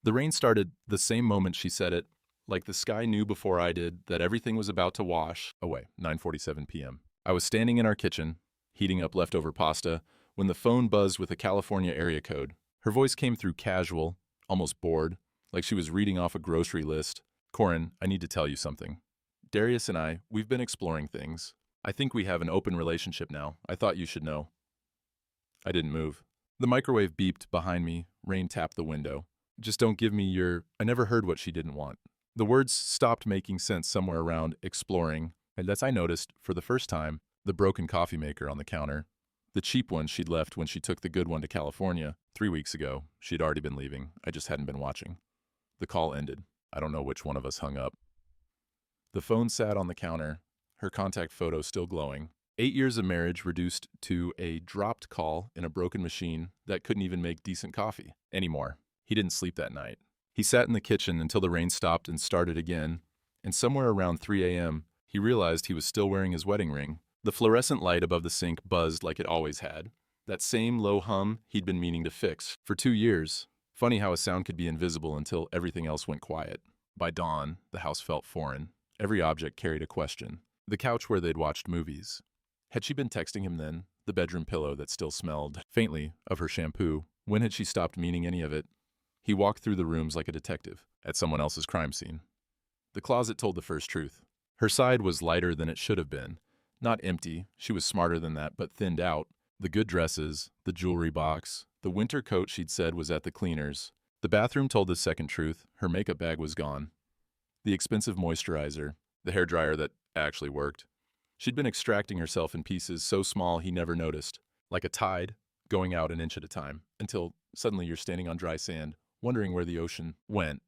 The rain started the same moment she said it, like the sky knew before I did that everything was about to wash away. 9:47 p.m. I was standing in our kitchen, heating up leftover pasta, when the phone buzzed with a California area code. Her voice came through casual, almost bored, like she was reading off a grocery list. Corin, I need to tell you something. Darius and we've been exploring things. I think we have an open relationship now. I thought you should know. I didn't move. The microwave beeped behind me. Rain tapped the window. Just don't give me your... I never heard what she didn't want. The words stopped making sense somewhere around exploring, and as I noticed, for the first time, the broken coffee maker on the counter. The cheap one she'd left when she took the good one to California 3 weeks ago. She'd already been leaving. I just hadn't been watching. The call ended. I don't know which one of us hung up. The phone sat on the counter, her contact photo still glowing. 8 years of marriage reduced to a dropped call in a broken machine that couldn't even make decent coffee anymore. He didn't sleep that night. He sat in the kitchen until the rain stopped and started again, and somewhere around 3 a.m., he realized he was still wearing his wedding ring. The fluorescent light above the sink buzzed like it always had. That same low hum he'd been meaning to fix for 2 years. Funny how a sound could be invisible until everything else went quiet. By dawn, the house felt foreign. Every object carried a question. The couch where they'd watched movies. Had she been texting him then? The bedroom pillow that still smelled, faintly, of her shampoo. When had she stopped meaning any of it? He walked through the rooms like a detective, at someone else's crime scene. The closet told the first truth. Her side was lighter than it should have been. Not empty, she was smarter than that, but thinned out. The good dresses, the jewelry box, the winter coat she'd said was at the cleaners. The bathroom told the second truth. Her makeup bag was gone. The expensive moisturizer, the hairdryer that actually worked. She'd been extracting herself in pieces so small he never noticed, like a tide, going out an inch at a time, until suddenly you're standing on dry sand, wondering where the ocean went.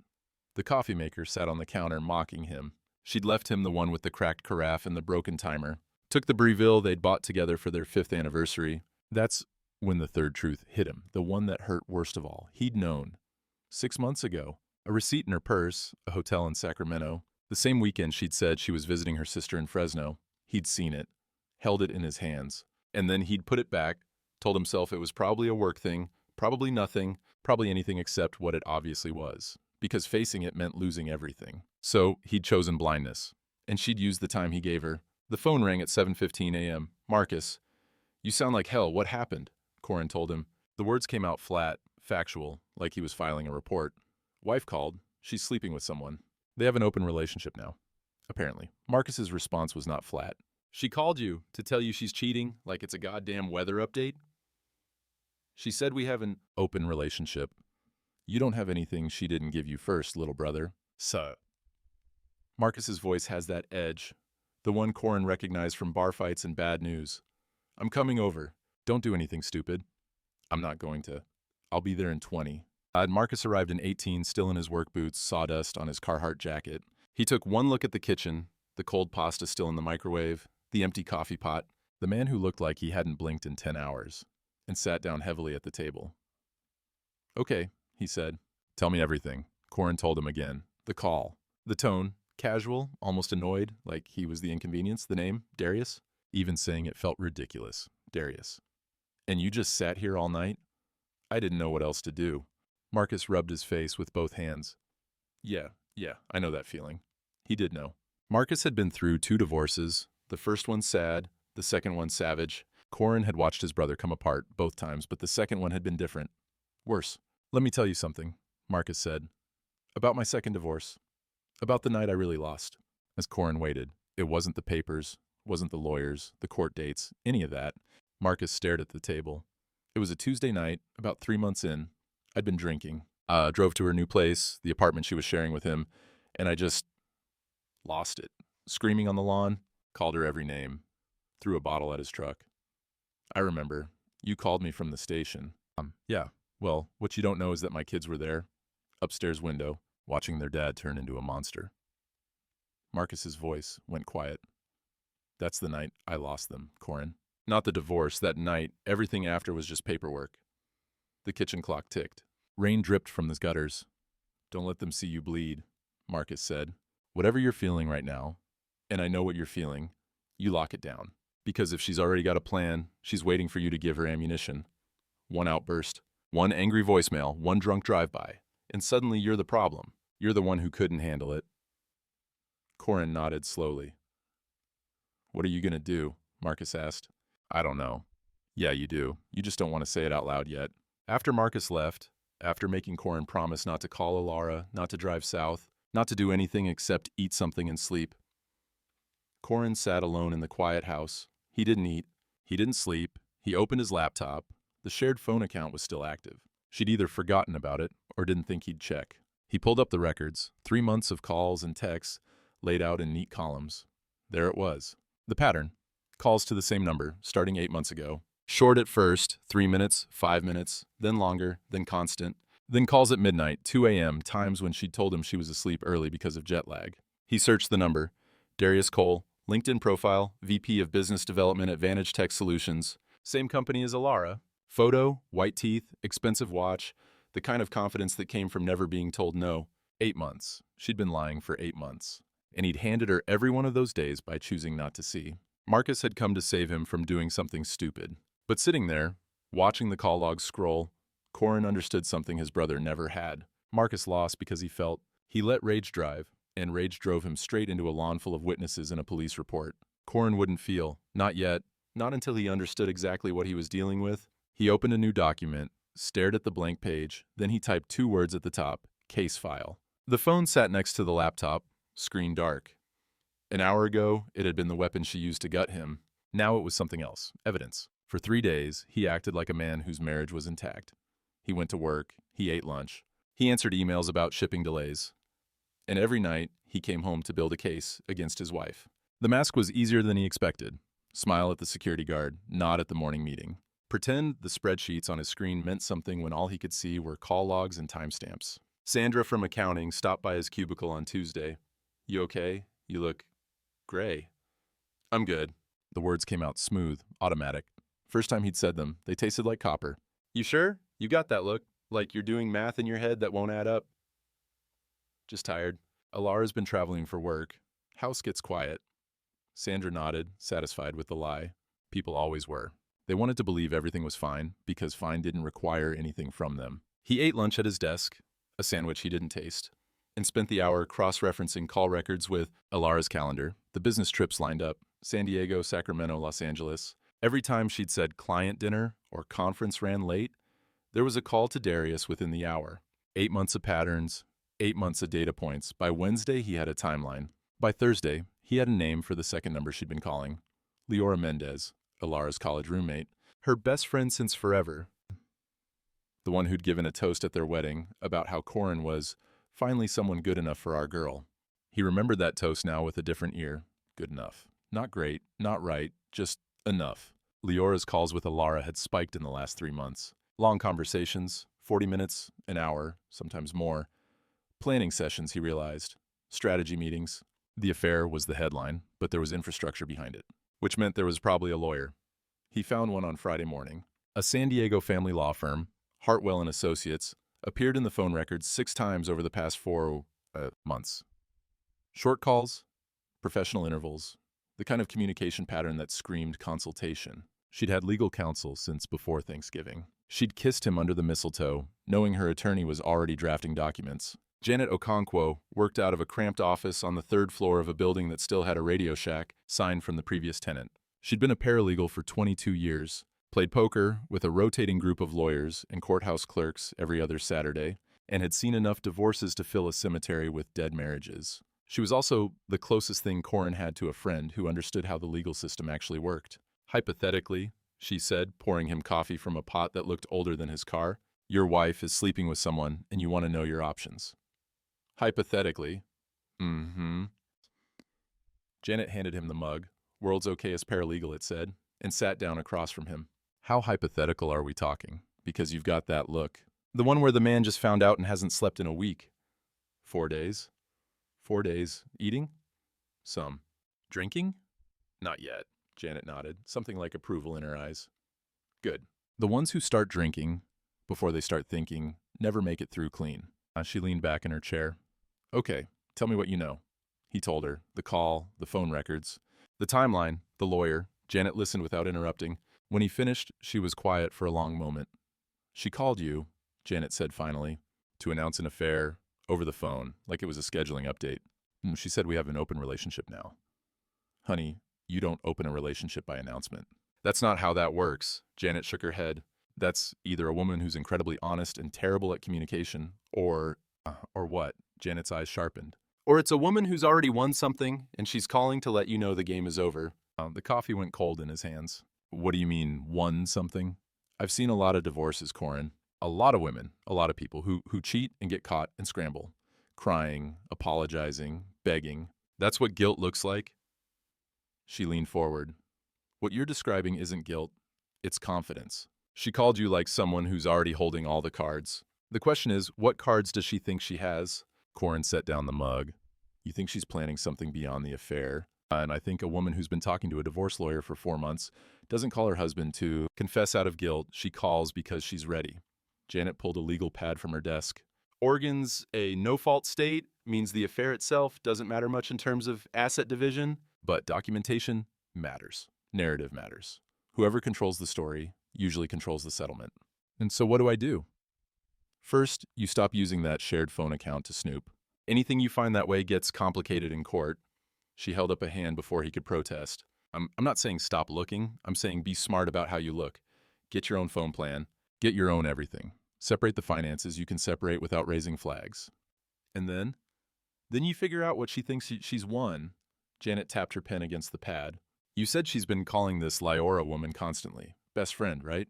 The coffee maker sat on the counter mocking him. She'd left him the one with the cracked carafe and the broken timer. Took the Breville they'd bought together for their 5th anniversary. That's when the third truth hit him, the one that hurt worst of all. He'd known. 6 months ago. A receipt in her purse, a hotel in Sacramento. The same weekend she'd said she was visiting her sister in Fresno. He'd seen it, held it in his hands. And then he'd put it back, told himself it was probably a work thing, probably nothing, probably anything except what it obviously was. Because facing it meant losing everything. So he'd chosen blindness. And she'd used the time he gave her. The phone rang at 7:15 a.m. Marcus, you sound like hell. What happened? Corin told him. The words came out flat, factual, like he was filing a report. Wife called. She's sleeping with someone. They have an open relationship now. Apparently. Marcus's response was not flat. She called you to tell you she's cheating like it's a goddamn weather update? She said we have an open relationship. You don't have anything she didn't give you first, little brother. So. Marcus's voice has that edge. The one Corin recognized from bar fights and bad news. I'm coming over. Don't do anything stupid. I'm not going to. I'll be there in 20. Marcus arrived in 18, still in his work boots, sawdust on his Carhartt jacket. He took one look at the kitchen, the cold pasta still in the microwave, the empty coffee pot, the man who looked like he hadn't blinked in 10 hours, and sat down heavily at the table. Okay, he said. Tell me everything. Corin told him again. The call. The tone. Casual, almost annoyed, like he was the inconvenience. The name, Darius. Even saying it felt ridiculous. Darius. And you just sat here all night? I didn't know what else to do. Marcus rubbed his face with both hands. Yeah, I know that feeling. He did know. Marcus had been through 2 divorces, the first one sad, the second one savage. Corin had watched his brother come apart both times, but the second one had been different. Worse. Let me tell you something, Marcus said. About my second divorce. About the night I really lost. As Corin waited, it wasn't the papers, wasn't the lawyers, the court dates, any of that. Marcus stared at the table. It was a Tuesday night, about 3 months in. I'd been drinking. Drove to her new place, the apartment she was sharing with him, and I just lost it. Screaming on the lawn, called her every name. Threw a bottle at his truck. I remember. You called me from the station. Yeah. Well, what you don't know is that my kids were there, upstairs window, watching their dad turn into a monster. Marcus's voice went quiet. That's the night I lost them, Corin. Not the divorce. That night, everything after was just paperwork. The kitchen clock ticked. Rain dripped from the gutters. Don't let them see you bleed, Marcus said. Whatever you're feeling right now, and I know what you're feeling, you lock it down. Because if she's already got a plan, she's waiting for you to give her ammunition. One outburst, one angry voicemail, one drunk drive-by, and suddenly you're the problem. You're the one who couldn't handle it. Corin nodded slowly. What are you going to do? Marcus asked. I don't know. Yeah, you do. You just don't want to say it out loud yet. After Marcus left, after making Corin promise not to call Alara, not to drive south, not to do anything except eat something and sleep, Corin sat alone in the quiet house. He didn't eat. He didn't sleep. He opened his laptop. The shared phone account was still active. She'd either forgotten about it or didn't think he'd check. He pulled up the records, 3 months of calls and texts laid out in neat columns. There it was. The pattern. Calls to the same number, starting 8 months ago. Short at first, 3 minutes, 5 minutes, then longer, then constant. Then calls at midnight, 2 a.m., times when she'd told him she was asleep early because of jet lag. He searched the number. Darius Cole, LinkedIn profile, VP of Business Development at Vantage Tech Solutions. Same company as Alara. Photo, white teeth, expensive watch, the kind of confidence that came from never being told no. 8 months. She'd been lying for 8 months. And he'd handed her every one of those days by choosing not to see. Marcus had come to save him from doing something stupid. But sitting there, watching the call logs scroll, Corin understood something his brother never had. Marcus lost because he felt he let rage drive, and rage drove him straight into a lawn full of witnesses and a police report. Corin wouldn't feel, not yet, not until he understood exactly what he was dealing with. He opened a new document, stared at the blank page, then he typed 2 words at the top, case file. The phone sat next to the laptop, screen dark. An hour ago, it had been the weapon she used to gut him. Now it was something else, evidence. For 3 days, he acted like a man whose marriage was intact. He went to work, he ate lunch, he answered emails about shipping delays. And every night, he came home to build a case against his wife. The mask was easier than he expected. Smile at the security guard, nod at the morning meeting. Pretend the spreadsheets on his screen meant something when all he could see were call logs and timestamps. Sandra from accounting stopped by his cubicle on Tuesday. You okay? You look gray. I'm good. The words came out smooth, automatic. First time he'd said them, they tasted like copper. You sure? You got that look, like you're doing math in your head that won't add up. Just tired. Alara's been traveling for work. House gets quiet. Sandra nodded, satisfied with the lie. People always were. They wanted to believe everything was fine, because fine didn't require anything from them. He ate lunch at his desk, a sandwich he didn't taste, and spent the hour cross-referencing call records with Alara's calendar, the business trips lined up, San Diego, Sacramento, Los Angeles. Every time she'd said client dinner or conference ran late, there was a call to Darius within the hour. 8 months of patterns, 8 months of data points. By Wednesday, he had a timeline. By Thursday, he had a name for the second number she'd been calling. Leora Mendez, Alara's college roommate. Her best friend since forever. The one who'd given a toast at their wedding about how Corin was finally someone good enough for our girl. He remembered that toast now with a different ear. Good enough. Not great, not right, just enough. Leora's calls with Alara had spiked in the last 3 months. Long conversations, 40 minutes, an hour, sometimes more. Planning sessions, he realized. Strategy meetings. The affair was the headline, but there was infrastructure behind it, which meant there was probably a lawyer. He found one on Friday morning. A San Diego family law firm, Hartwell & Associates, appeared in the phone records 6 times over the past 4 months. Short calls, professional intervals, the kind of communication pattern that screamed consultation. She'd had legal counsel since before Thanksgiving. She'd kissed him under the mistletoe, knowing her attorney was already drafting documents. Janet Okonkwo worked out of a cramped office on the 3rd floor of a building that still had a Radio Shack signed from the previous tenant. She'd been a paralegal for 22 years, played poker with a rotating group of lawyers and courthouse clerks every other Saturday, and had seen enough divorces to fill a cemetery with dead marriages. She was also the closest thing Corin had to a friend who understood how the legal system actually worked. Hypothetically, she said, pouring him coffee from a pot that looked older than his car, your wife is sleeping with someone and you want to know your options. Hypothetically. Janet handed him the mug, world's okayest paralegal, it said, and sat down across from him. How hypothetical are we talking? Because you've got that look. The one where the man just found out and hasn't slept in a week. 4 days. 4 days. Eating? Some. Drinking? Not yet. Janet nodded, something like approval in her eyes. Good. The ones who start drinking, before they start thinking, never make it through clean. She leaned back in her chair. Okay, tell me what you know. He told her, the call, the phone records, the timeline, the lawyer. Janet listened without interrupting. When he finished, she was quiet for a long moment. She called you, Janet said finally. to announce an affair over the phone, like it was a scheduling update. She said we have an open relationship now. Honey, you don't open a relationship by announcement. That's not how that works. Janet shook her head. That's either a woman who's incredibly honest and terrible at communication, or what? Janet's eyes sharpened. Or it's a woman who's already won something, and she's calling to let you know the game is over. The coffee went cold in his hands. What do you mean, won something? I've seen a lot of divorces, Corin. A lot of women, a lot of people who cheat and get caught and scramble. Crying, apologizing, begging. That's what guilt looks like. She leaned forward. What you're describing isn't guilt, it's confidence. She called you like someone who's already holding all the cards. The question is, what cards does she think she has? Corin set down the mug. You think she's planning something beyond the affair? And I think a woman who's been talking to a divorce lawyer for 4 months doesn't call her husband to confess out of guilt. She calls because she's ready. Janet pulled a legal pad from her desk. Oregon's a no-fault state, means the affair itself doesn't matter much in terms of asset division, but documentation matters. Narrative matters. Whoever controls the story usually controls the settlement. And so what do? First, you stop using that shared phone account to snoop. Anything you find that way gets complicated in court. She held up a hand before he could protest. I'm not saying stop looking. I'm saying be smart about how you look. Get your own phone plan. Get your own everything. Separate the finances you can separate without raising flags. And then you figure out what she thinks she's won. Janet tapped her pen against the pad. You said she's been calling this Lyora woman constantly. Best friend, right?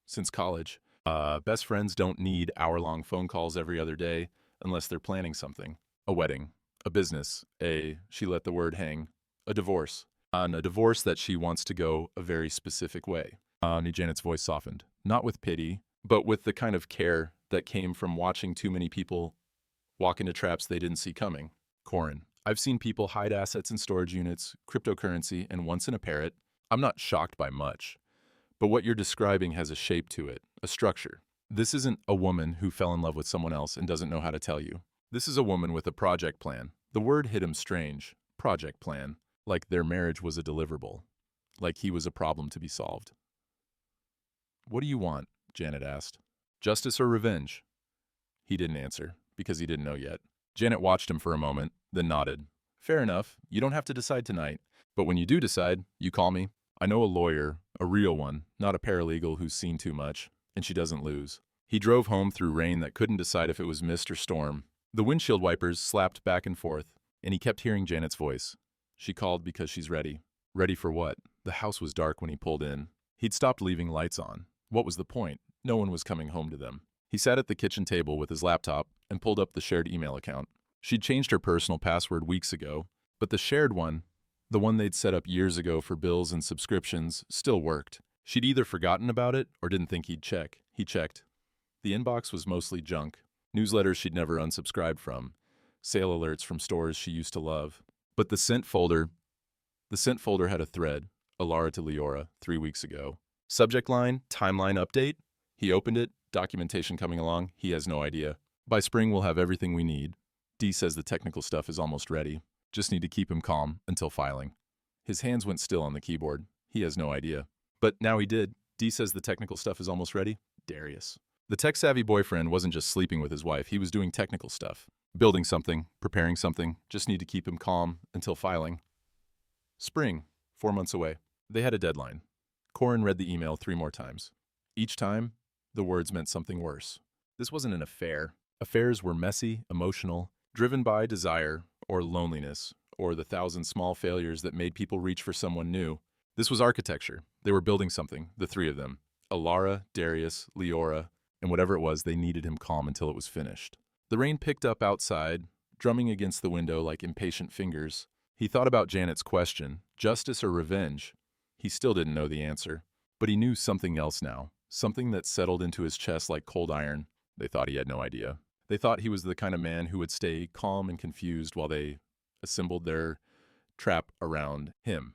Since college. Best friends don't need hour-long phone calls every other day unless they're planning something. A wedding. A business. She let the word hang. A divorce. On a divorce that she wants to go a very specific way. Janet's voice softened. Not with pity, but with the kind of care that came from watching too many people walk into traps they didn't see coming. Corin, I've seen people hide assets in storage units, cryptocurrency, and once in a parrot. I'm not shocked by much. But what you're describing has a shape to it, a structure. This isn't a woman who fell in love with someone else and doesn't know how to tell you. This is a woman with a project plan. The word hit him strange. Project plan. Like their marriage was a deliverable. Like he was a problem to be solved. What do you want? Janet asked. Justice or revenge? He didn't answer, because he didn't know yet. Janet watched him for a moment, then nodded. Fair enough. You don't have to decide tonight. But when you do decide, you call me. I know a lawyer, a real one, not a paralegal who's seen too much, and she doesn't lose. He drove home through rain that couldn't decide if it was mist or storm. The windshield wipers slapped back and forth, and he kept hearing Janet's voice. She called because she's ready. Ready for what? The house was dark when he pulled in. He'd stopped leaving lights on. What was the point? No one was coming home to them. He sat at the kitchen table with his laptop and pulled up the shared email account. She'd changed her personal password weeks ago, but the shared one, the one they'd set up years ago for bills and subscriptions, still worked. She'd either forgotten about it or didn't think he'd check. He checked. The inbox was mostly junk. Newsletters she'd never unsubscribed from. Sale alerts from stores she used to love. But the sent folder had a thread, Alara to Leora, 3 weeks ago. Subject line, timeline update. He opened it, documentation coming along, he has no idea. By spring we'll have everything we need. Dee says the technical stuff is almost ready. Just need to keep him calm until filing. His hands went still on the keyboard. He has no idea. But now he did. Dee says the technical stuff is almost ready. Darius. The tech-savvy boyfriend wasn't just sleeping with his wife, he was doing technical stuff. Building something, preparing something, just need to keep him calm until filing. Spring, 4 months away. They had a deadline. Corin read the email 3 more times. Each time, the words meant something worse. This wasn't an affair. Affairs were messy, emotional, driven by desire or loneliness or the 1,000 small failures that made people reach for someone new. This was architecture. They were building something, the 3 of them. Alara, Darius, Leora, and whatever it was, they needed him calm until it was finished. The rain picked up outside, drumming against the window like impatient fingers. He thought about Janet's question, justice or revenge. He still didn't know the answer, but he knew something else now, something that settled into his chest like cold iron. They thought he had no idea. They thought he was the kind of man who would stay calm and confused while they assembled their trap around him.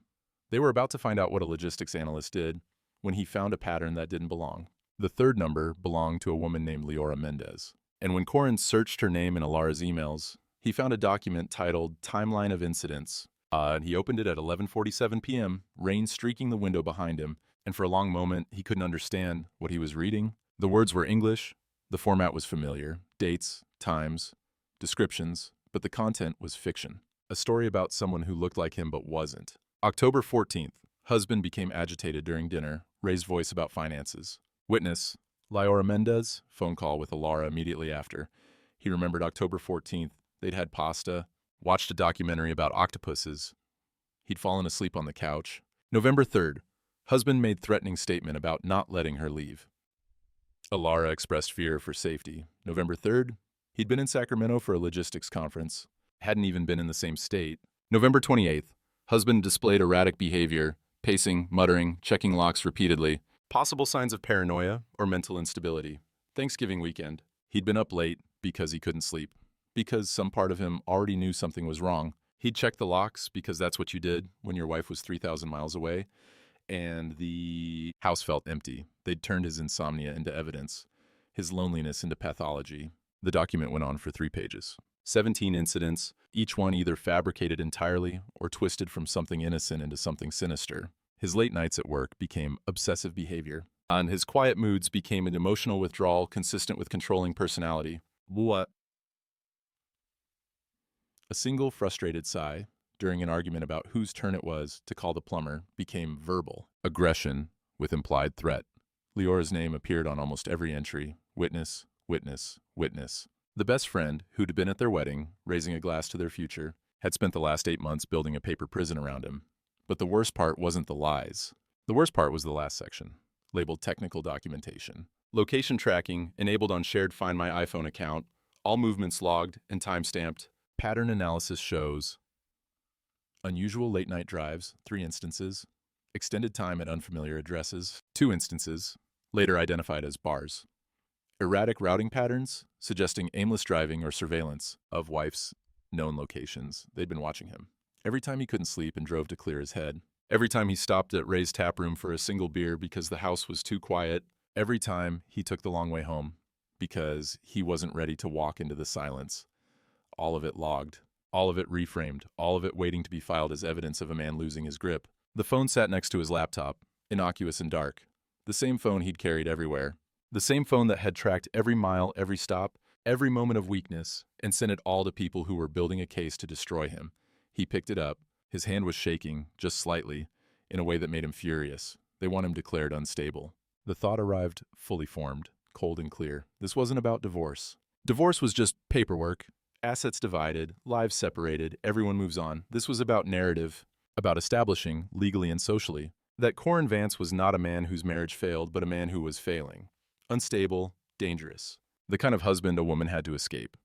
They were about to find out what a logistics analyst did when he found a pattern that didn't belong. The 3rd number belonged to a woman named Leora Mendez. And when Corin searched her name in Alara's emails, he found a document titled Timeline of Incidents. And he opened it at 11:47 p.m., rain streaking the window behind him, and for a long moment he couldn't understand what he was reading. The words were English, The format was familiar: dates, times, descriptions, but the content was fiction. A story about someone who looked like him but wasn't. October 14th. Husband became agitated during dinner, raised voice about finances. Witness: Lyora Mendez, phone call with Alara immediately after. He remembered October 14th. They'd had pasta, watched a documentary about octopuses. He'd fallen asleep on the couch. November 3rd. Husband made threatening statement about not letting her leave. Alara expressed fear for safety. November 3rd. He'd been in Sacramento for a logistics conference. Hadn't even been in the same state. November 28th. Husband displayed erratic behavior, pacing, muttering, checking locks repeatedly. Possible signs of paranoia or mental instability. Thanksgiving weekend. He'd been up late because he couldn't sleep. Because some part of him already knew something was wrong. He'd check the locks because that's what you did when your wife was 3,000 miles away. And the house felt empty. They'd turned his insomnia into evidence, his loneliness into pathology. The document went on for 3 pages. 17 incidents, each one either fabricated entirely or twisted from something innocent into something sinister. His late nights at work became obsessive behavior, and his quiet moods became an emotional withdrawal consistent with controlling personality. What? A single frustrated sigh during an argument about whose turn it was to call the plumber became verbal. Aggression with implied threat. Leora's name appeared on almost every entry. Witness, witness, witness. The best friend, who'd been at their wedding, raising a glass to their future, had spent the last 8 months building a paper prison around him. But the worst part wasn't the lies. The worst part was the last section, labeled technical documentation. Location tracking, enabled on shared Find My iPhone account, all movements logged and time-stamped. Pattern analysis shows unusual late-night drives, 3 instances, extended time at unfamiliar addresses, 2 instances, later identified as bars. Erratic routing patterns, suggesting aimless driving or surveillance of wife's known locations. They'd been watching him. Every time he couldn't sleep and drove to clear his head. Every time he stopped at Ray's Tap Room for a single beer because the house was too quiet. Every time he took the long way home because he wasn't ready to walk into the silence. All of it logged. All of it reframed. All of it waiting to be filed as evidence of a man losing his grip. The phone sat next to his laptop, innocuous and dark. The same phone he'd carried everywhere. The same phone that had tracked every mile, every stop, every moment of weakness, and sent it all to people who were building a case to destroy him. He picked it up. His hand was shaking, just slightly, in a way that made him furious. They want him declared unstable. The thought arrived fully formed, cold and clear. This wasn't about divorce. Divorce was just paperwork. Assets divided, lives separated, everyone moves on. This was about narrative, about establishing, legally and socially, that Corin Vance was not a man whose marriage failed, but a man who was failing. Unstable, dangerous. The kind of husband a woman had to escape.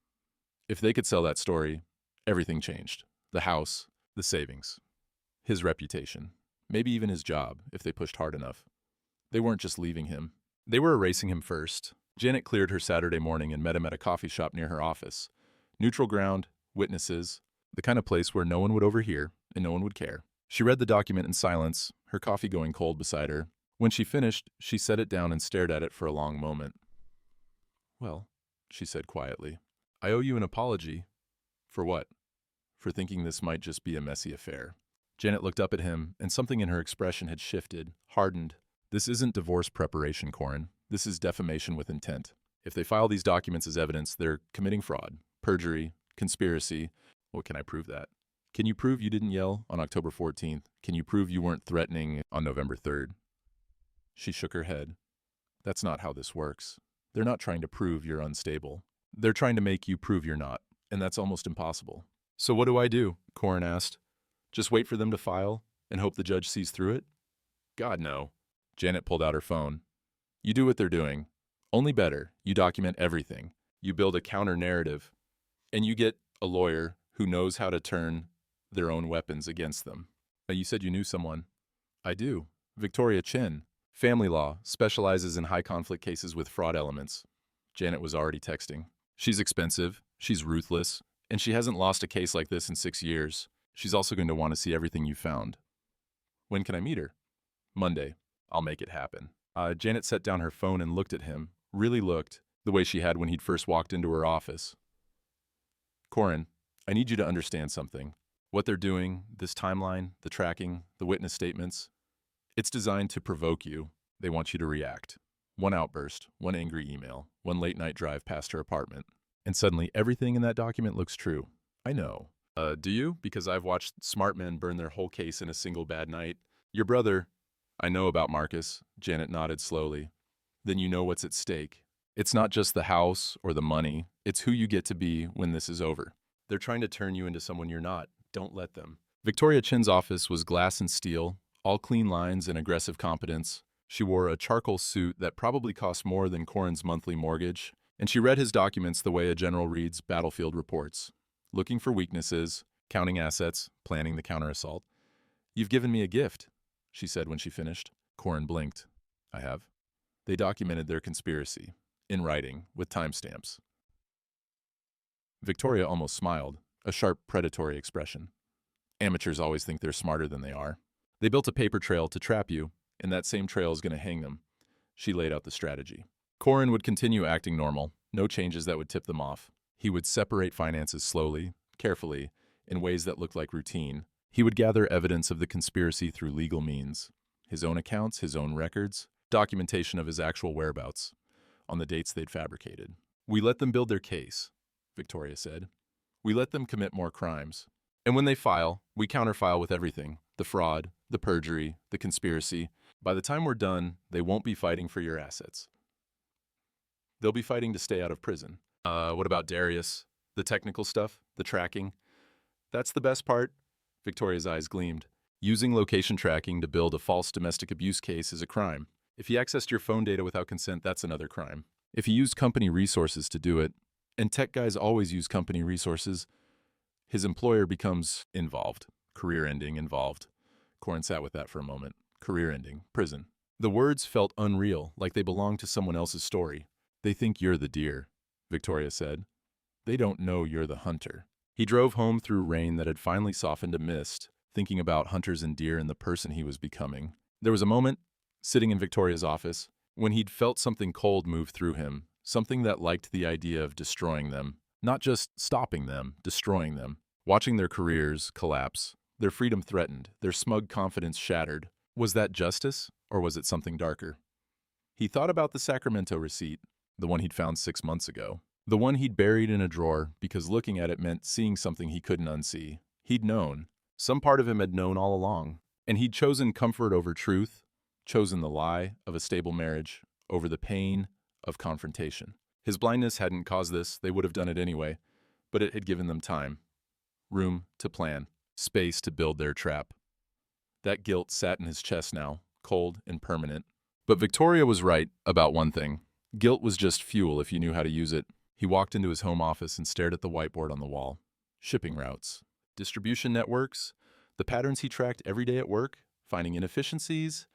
If they could sell that story, everything changed. The house, the savings, his reputation, maybe even his job, if they pushed hard enough. They weren't just leaving him. They were erasing him first. Janet cleared her Saturday morning and met him at a coffee shop near her office. Neutral ground, witnesses, the kind of place where no one would overhear and no one would care. She read the document in silence, her coffee going cold beside her. When she finished, she set it down and stared at it for a long moment. "Well," she said quietly, "I owe you an apology." "For what?" "For thinking this might just be a messy affair." Janet looked up at him, and something in her expression had shifted, hardened. "This isn't divorce preparation, Corin. This is defamation with intent. If they file these documents as evidence, they're committing fraud, perjury, conspiracy. Well, can I prove that? Can you prove you didn't yell on October 14th? Can you prove you weren't threatening on November 3rd? She shook her head. "That's not how this works. They're not trying to prove you're unstable. They're trying to make you prove you're not, and that's almost impossible." "So what do I do?" Corin asked. "Just wait for them to file and hope the judge sees through it?" "God, no." Janet pulled out her phone. "You do what they're doing. Only better. You document everything. You build a counter-narrative. And you get a lawyer who knows how to turn their own weapons against them." "You said you knew someone." "I do. Victoria Chin. Family law, specializes in high-conflict cases with fraud elements." Janet was already texting. "She's expensive, she's ruthless, and she hasn't lost a case like this in 6 years. She's also going to want to see everything you found." "When can I meet her?" "Monday. I'll make it happen." Janet set down her phone and looked at him, really looked, the way she had when he'd first walked into her office. "Corin, I need you to understand something. What they're doing, this timeline, the tracking, the witness statements, it's designed to provoke you. They want you to react. One outburst, one angry email, one late-night drive past her apartment. And suddenly everything in that document looks true. I know. Do you? Because I've watched smart men burn their whole case in a single bad night. Your brother. I know about Marcus. Janet nodded slowly. Then you know what's at stake. It's not just the house or the money. It's who you get to be when this is over. They're trying to turn you into someone you're not. Don't let them. Victoria Chin's office was glass and steel, all clean lines and aggressive competence. She wore a charcoal suit that probably cost more than Corin's monthly mortgage, and she read his documents the way a general reads battlefield reports, looking for weaknesses, counting assets, planning the counterassault. You've given me a gift, she said when she finished. Corin blinked. I have. They documented their conspiracy, in writing, with timestamps. Victoria almost smiled, a sharp, predatory expression. Amateurs always think they're smarter than they are. They built a paper trail to trap you, and that same trail is going to hang them. She laid out the strategy. Corin would continue acting normal, no changes that would tip them off. He would separate finances slowly, carefully, in ways that looked like routine. He would gather evidence of the conspiracy through legal means. His own accounts, his own records, documentation of his actual whereabouts, on the dates they'd fabricated. We let them build their case, Victoria said. We let them commit more crimes. And when they file, we counterfile with everything. The fraud, the perjury, the conspiracy. By the time we're done, they won't be fighting for your assets. They'll be fighting to stay out of prison. What about Darius? The technical stuff? The tracking? That's the best part. Victoria's eyes gleamed. Using location tracking to build a false domestic abuse case is a crime. If he accessed your phone data without consent, that's another crime. If he used company resources to do it, and tech guys always use company resources, his employer becomes involved. Career-ending, involved. Corin sat with that for a moment. Career-ending, prison. The words felt unreal, like they belonged to someone else's story. They think you're the deer, Victoria said. They don't know you're the hunter. He drove home through rain that had finally softened to mist, thinking about hunters and deer and the person he was becoming. There was a moment, sitting in Victoria's office, when he'd felt something cold move through him, something that liked the idea of destroying them. Not just stopping them, destroying them. Watching their careers collapse, their freedom threatened, their smug confidence shattered. Was that justice, or was it something darker? He thought about the Sacramento receipt, the one he'd found 6 months ago. The one he'd buried in a drawer because looking at it meant seeing something he couldn't unsee. He'd known. Some part of him had known all along. And he'd chosen comfort over truth, chosen the lie of a stable marriage over the pain of confrontation. His blindness hadn't caused this, they would have done it anyway, but it had given them time, room to plan, space to build their trap. That guilt sat in his chest now, cold and permanent. But Victoria was right about one thing. Guilt was just fuel if you knew how to use it. He walked into his home office and stared at the whiteboard on the wall. Shipping routes, distribution networks, the patterns he tracked every day at work, finding inefficiencies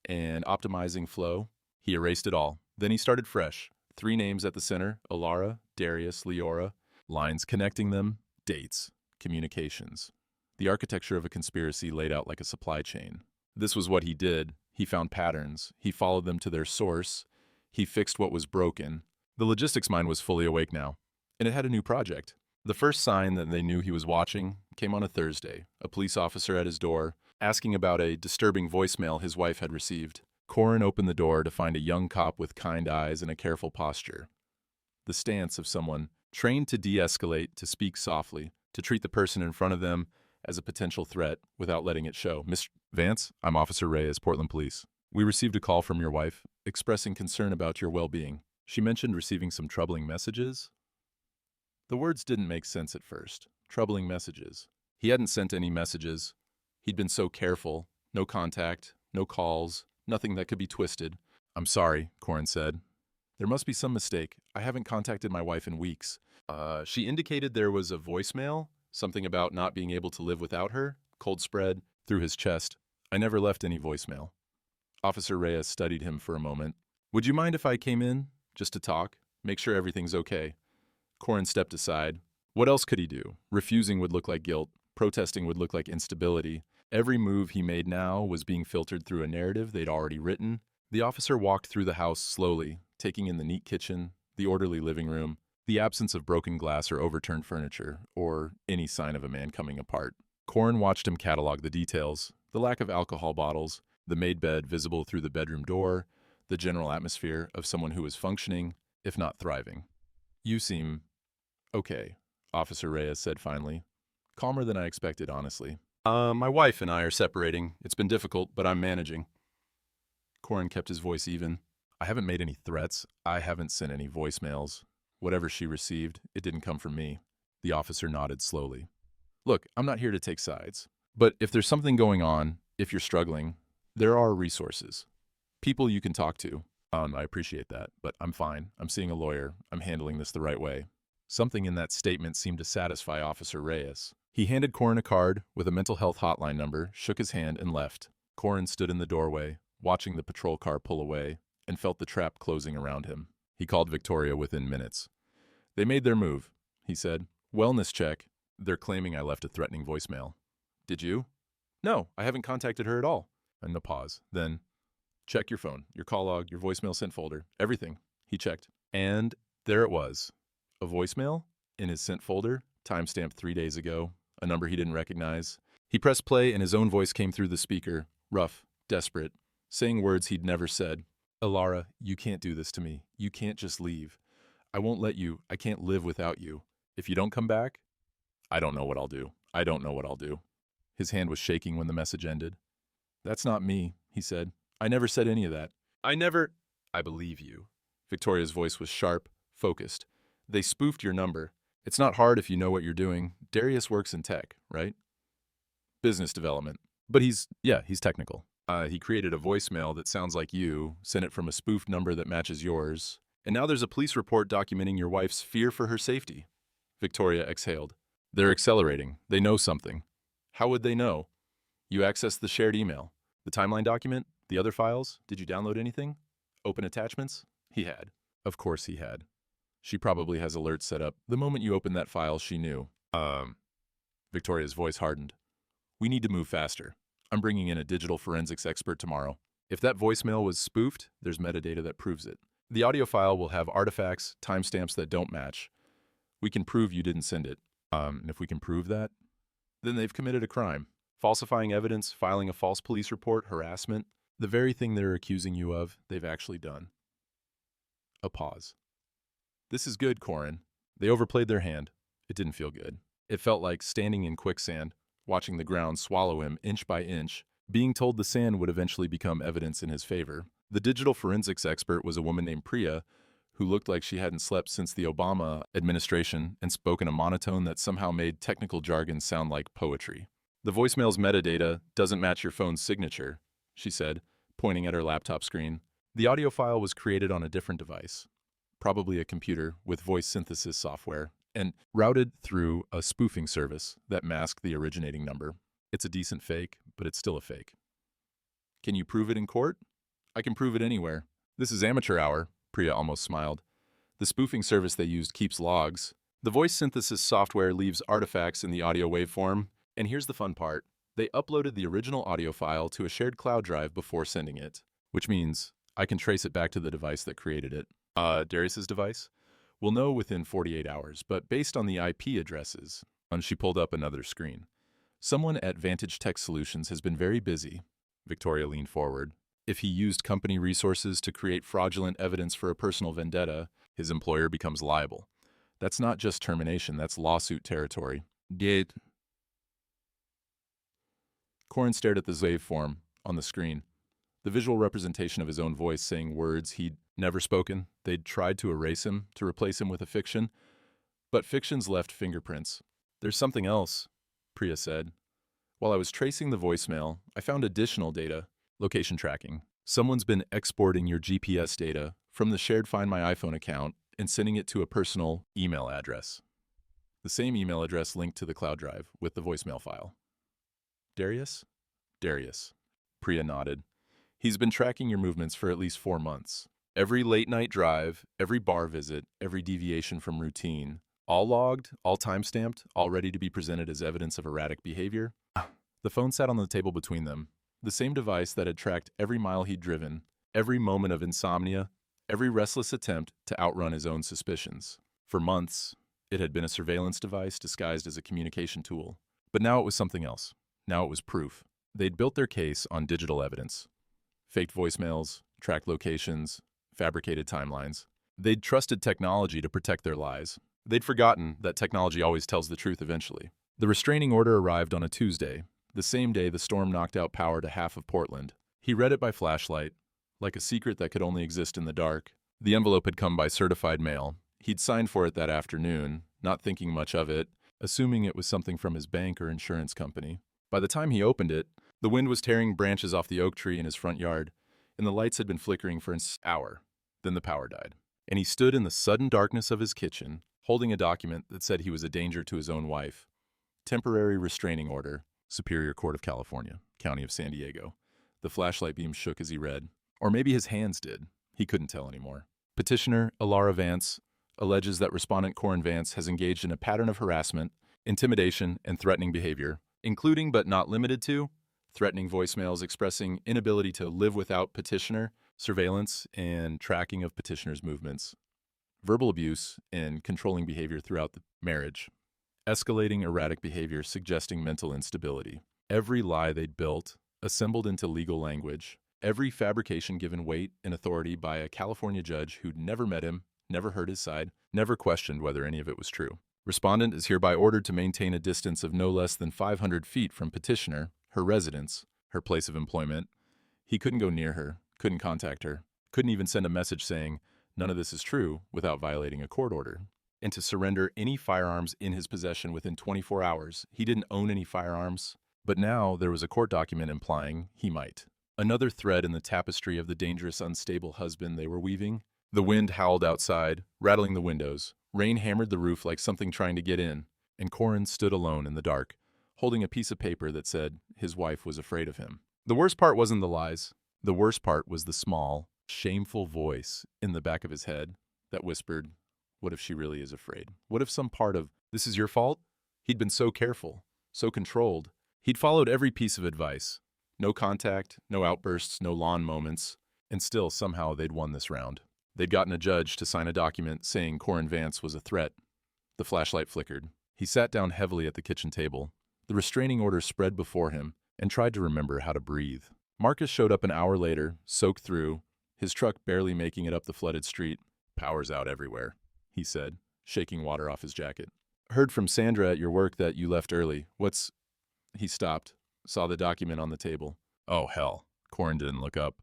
and optimizing flow. He erased it all. Then he started fresh. 3 names at the center, Alara, Darius, Leora. Lines connecting them, dates, communications. The architecture of a conspiracy laid out like a supply chain. This was what he did. He found patterns. He followed them to their source. He fixed what was broken. The logistics mind was fully awake now, and it had a new project. The first sign that they knew he was watching came on a Thursday, a police officer at his door, asking about a disturbing voicemail his wife had received. Corin opened the door to find a young cop with kind eyes and a careful posture. The stance of someone trained to de-escalate, to speak softly, to treat the person in front of them as a potential threat without letting it show. Mr. Vance, I'm Officer Reyes, Portland Police. We received a call from your wife expressing concern about your well-being. She mentioned receiving some troubling messages. The words didn't make sense at first. Troubling messages. He hadn't sent any messages. He'd been so careful. No contact, no calls, nothing that could be twisted. I'm sorry, Corin said. There must be some mistake. I haven't contacted my wife in weeks. She indicated there was a voicemail, something about not being able to live without her. Cold spread through his chest. I never left any voicemail. Officer Reyes studied him for a moment. Would you mind if I came in, just to talk, make sure everything's okay? Corin stepped aside. What else could he do? Refusing would look like guilt. Protesting would look like instability. Every move he made now was being filtered through a narrative they'd already written. The officer walked through the house slowly, taking in the neat kitchen, the orderly living room, the absence of broken glass or overturned furniture, or any sign of a man coming apart. Corin watched him catalog the details, the lack of alcohol bottles, the made bed visible through the bedroom door, the general atmosphere of someone who is functioning, if not thriving. "You seem okay," Officer Reyes said finally. "Calmer than I expected, honestly." My wife and I are separating. It's been difficult, but I'm managing." Corin kept his voice even. "I haven't made any threats. I haven't sent any voicemails. Whatever she received, it didn't come from me." The officer nodded slowly. "Look, I'm not here to take sides. But if there's something going on, if you're struggling, there are resources. People you can talk to." I appreciate that, but I'm fine. I'm seeing a lawyer. I'm handling this the right way." Something in that statement seemed to satisfy Officer Reyes. He handed Corin a card with a mental health hotline number, shook his hand, and left. Corin stood in the doorway, watching the patrol car pull away, and felt the trap closing around him. He called Victoria within minutes. "They made their move," he said. "Wellness check. They're claiming I left a threatening voicemail." "Did you?" "No, I haven't contacted her at all." And a pause. Then, "Check your phone, your call log, your voicemail sent folder, everything." He checked. And there it was. A voicemail in his sent folder, timestamped 3 days ago, a number he didn't recognize. He pressed play and his own voice came through the speaker, rough, desperate, saying words he'd never said. "Alara, you can't do this to me. You can't just leave. I won't let you. I can't live without you. If you don't come back, I don't know what I'll do. I don't know what I'll do." His hand was shaking when the message ended. "That's not me," he said. "I never said any of that. I believe you." Victoria's voice was sharp, focused. "They spoofed your number. It's not hard if you know what you're doing. Darius works in tech, right? Business development. But he's technical. He created a voicemail that sounds like you, sent it from a spoofed number that matches yours, and now there's a police report documenting your wife's fear for her safety." Victoria exhaled. "They're accelerating. They know something." "How would they know?" "You accessed the shared email. The timeline document? The other files? Did you download anything? Open attachments?" He had. Of course he had. "She probably has alerts set up. The moment you opened that file, she knew." Victoria's voice hardened. "We need to move faster. I'm bringing in a digital forensics expert tomorrow. If that voicemail was spoofed, there's metadata that proves it. The audio file will have artifacts, timestamps that don't match. We can prove you didn't send it. And if we can prove that, then they've committed a crime. Falsifying evidence, filing a false police report, harassment. The very thing they're accusing you of, they've actually done." A pause. "This is good, Corin." They overplayed their hand. It didn't feel good. It felt like standing in quicksand, watching the ground swallow him inch by inch, being told the sand would eventually become evidence in his favor. The digital forensics expert was a woman named Priya, who looked like she hadn't slept since the Obama administration and spoke in a monotone that somehow made technical jargon sound like poetry. "The voicemail's metadata doesn't match your phone's signature," she said, pointing at her laptop screen. "The audio file was created on a different device, probably a computer with voice synthesis software, and routed through a spoofing service that masked the originating number. It's a decent fake, but it's still a fake." "Can you prove it in court?" "I can prove it anywhere. This is amateur hour," Priya almost smiled. "The spoofing service they used keeps logs. The voice synthesis software leaves artifacts in the audio waveform, and here's the fun part. They uploaded the original audio file to a shared cloud drive before sending it, which means I can trace it back to the device that created it." Darius's device? "We'll know within 48 hours, but based on the IP addresses." And she pulled up another screen. "Someone at Vantage Tech Solutions has been very busy." Victoria leaned forward. "If he used company resources to create fraudulent evidence for a personal vendetta, his employer becomes liable. That's not just termination, that's lawsuit territory." "Did..." Corin stared at the waveform on the screen. The visual representation of his own voice saying words he'd never spoken. They'd tried to erase him, to replace him with a fiction. But fictions left fingerprints. "There's something else," Priya said. "While I was tracing the voicemail, I found additional data. Location tracking. Someone's been exporting your GPS data from the shared Find My iPhone account and sending it to a personal email address. The same email address linked to the cloud drive with the voicemail file." "Darius?" "Darius." Priya nodded. "He's been tracking your movements for at least 4 months. Every late-night drive, every bar visit, every deviation from routine. All logged, all time-stamped, all ready to be presented as evidence of erratic behavior." The phone sat on the table between them. The same device that had tracked every mile he'd driven, every moment of insomnia, every restless attempt to outrun his own suspicions. For months, it had been a surveillance device disguised as a communication tool. But now it was something else. Now it was proof. They'd built their case on digital evidence. Faked voicemails, track locations, fabricated timelines. They'd trusted technology to protect their lies. They'd forgotten that technology always tells the truth eventually. The restraining order arrived on a Tuesday, the same day the storm knocked out power to half of Portland. He read it by flashlight, like a secret that could only exist in the dark. The envelope had come by certified mail. He'd signed for it that afternoon, not thinking much of it, assuming it was something from his bank or insurance company. By the time he opened it, the wind was tearing branches off the oak tree in his front yard, and the lights had been flickering for an hour. Then the power died. And he stood in the sudden darkness of his kitchen, holding a document that said he was a danger to his own wife. Temporary restraining order, Superior Court of California, County of San Diego. The flashlight beam shook as he read. Or maybe his hands did. He couldn't tell anymore. Petitioner Alara Vance alleges that respondent Corin Vance has engaged in a pattern of harassment, intimidation, and threatening behavior, including but not limited to threatening voicemails expressing inability to live without petitioner, surveillance, and tracking of petitioner's movements, verbal abuse, and controlling behavior throughout the marriage, escalating erratic behavior suggesting mental instability. Every lie they'd built, assembled into legal language, every fabrication given weight and authority by a California judge who'd never met him, never heard his side, never questioned whether any of it was true. Respondent is hereby ordered to maintain a distance of no less than 500 feet from petitioner, her residence, her place of employment. He couldn't go near her, couldn't contact her, couldn't even send a message saying, "None of this is true," without violating a court order. And to surrender any firearms in his possession within 24 hours. He didn't own any firearms, but now there was a court document implying he might. Another thread in the tapestry of the dangerous, unstable husband they were weaving. The wind howled outside, rattling the windows. Rain hammered the roof like something trying to get in, and Corin stood alone in the dark, holding a piece of paper that said his wife was afraid of him. The worst part wasn't the lies. The worst part was the small, shameful voice in the back of his head that whispered, what if she really is afraid? What if some part of, this is your fault? He'd been so careful, so controlled. He'd followed every piece of advice. No contact, no outbursts, no lawn moments, and still somehow they'd won this round. They'd gotten a judge to sign a document saying Corin Vance was a threat. The flashlight flickered. He sat down heavily at the kitchen table. The restraining order spread before him and tried to remember how to breathe. Marcus showed up an hour later, soaked through, his truck barely making it up the flooded street. Power's out everywhere, he said, shaking water off his jacket. Heard from Sandra at your work that you left early. What's... He stopped, saw the document on the table. Oh, hell. Corin didn't look up.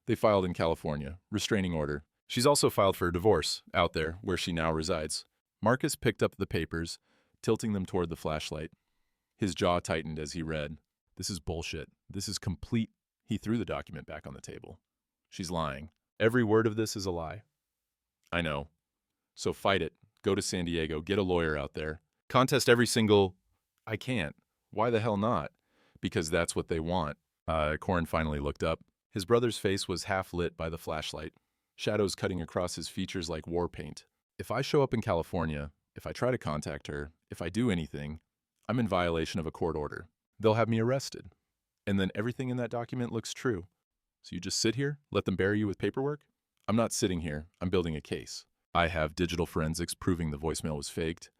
They filed in California. Restraining order. She's also filed for a divorce, out there, where she now resides. Marcus picked up the papers, tilting them toward the flashlight. His jaw tightened as he read. This is bullshit. This is complete... He threw the document back on the table. She's lying. Every word of this is a lie. I know. So fight it. Go to San Diego. Get a lawyer out there. Contest every single... I can't. Why the hell not? Because that's what they want. Corin finally looked up. His brother's face was half lit by the flashlight, shadows cutting across his features like war paint. If I show up in California, if I try to contact her, if I do anything, I'm in violation of a court order. They'll have me arrested. And then everything in that document looks true. So you just sit here, let them bury you with paperwork? I'm not sitting here. I'm building a case. I have digital forensics proving the voicemail was faked.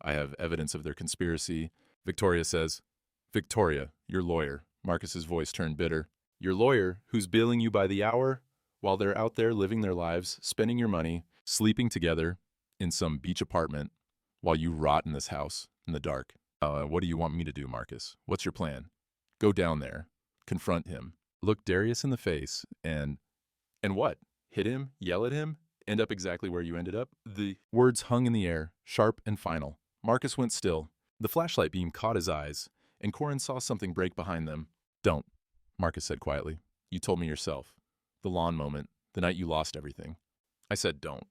I have evidence of their conspiracy. Victoria says, Victoria, your lawyer. Marcus's voice turned bitter. Your lawyer, who's billing you by the hour while they're out there living their lives, spending your money, sleeping together in some beach apartment while you rot in this house in the dark. What do you want me to do, Marcus? What's your plan? Go down there. Confront him. Look Darius in the face and what? Hit him? Yell at him? End up exactly where you ended up? The words hung in the air, sharp and final. Marcus went still. The flashlight beam caught his eyes, and Corin saw something break behind them. Don't, Marcus said quietly. You told me yourself. The lawn moment, the night you lost everything. I said don't.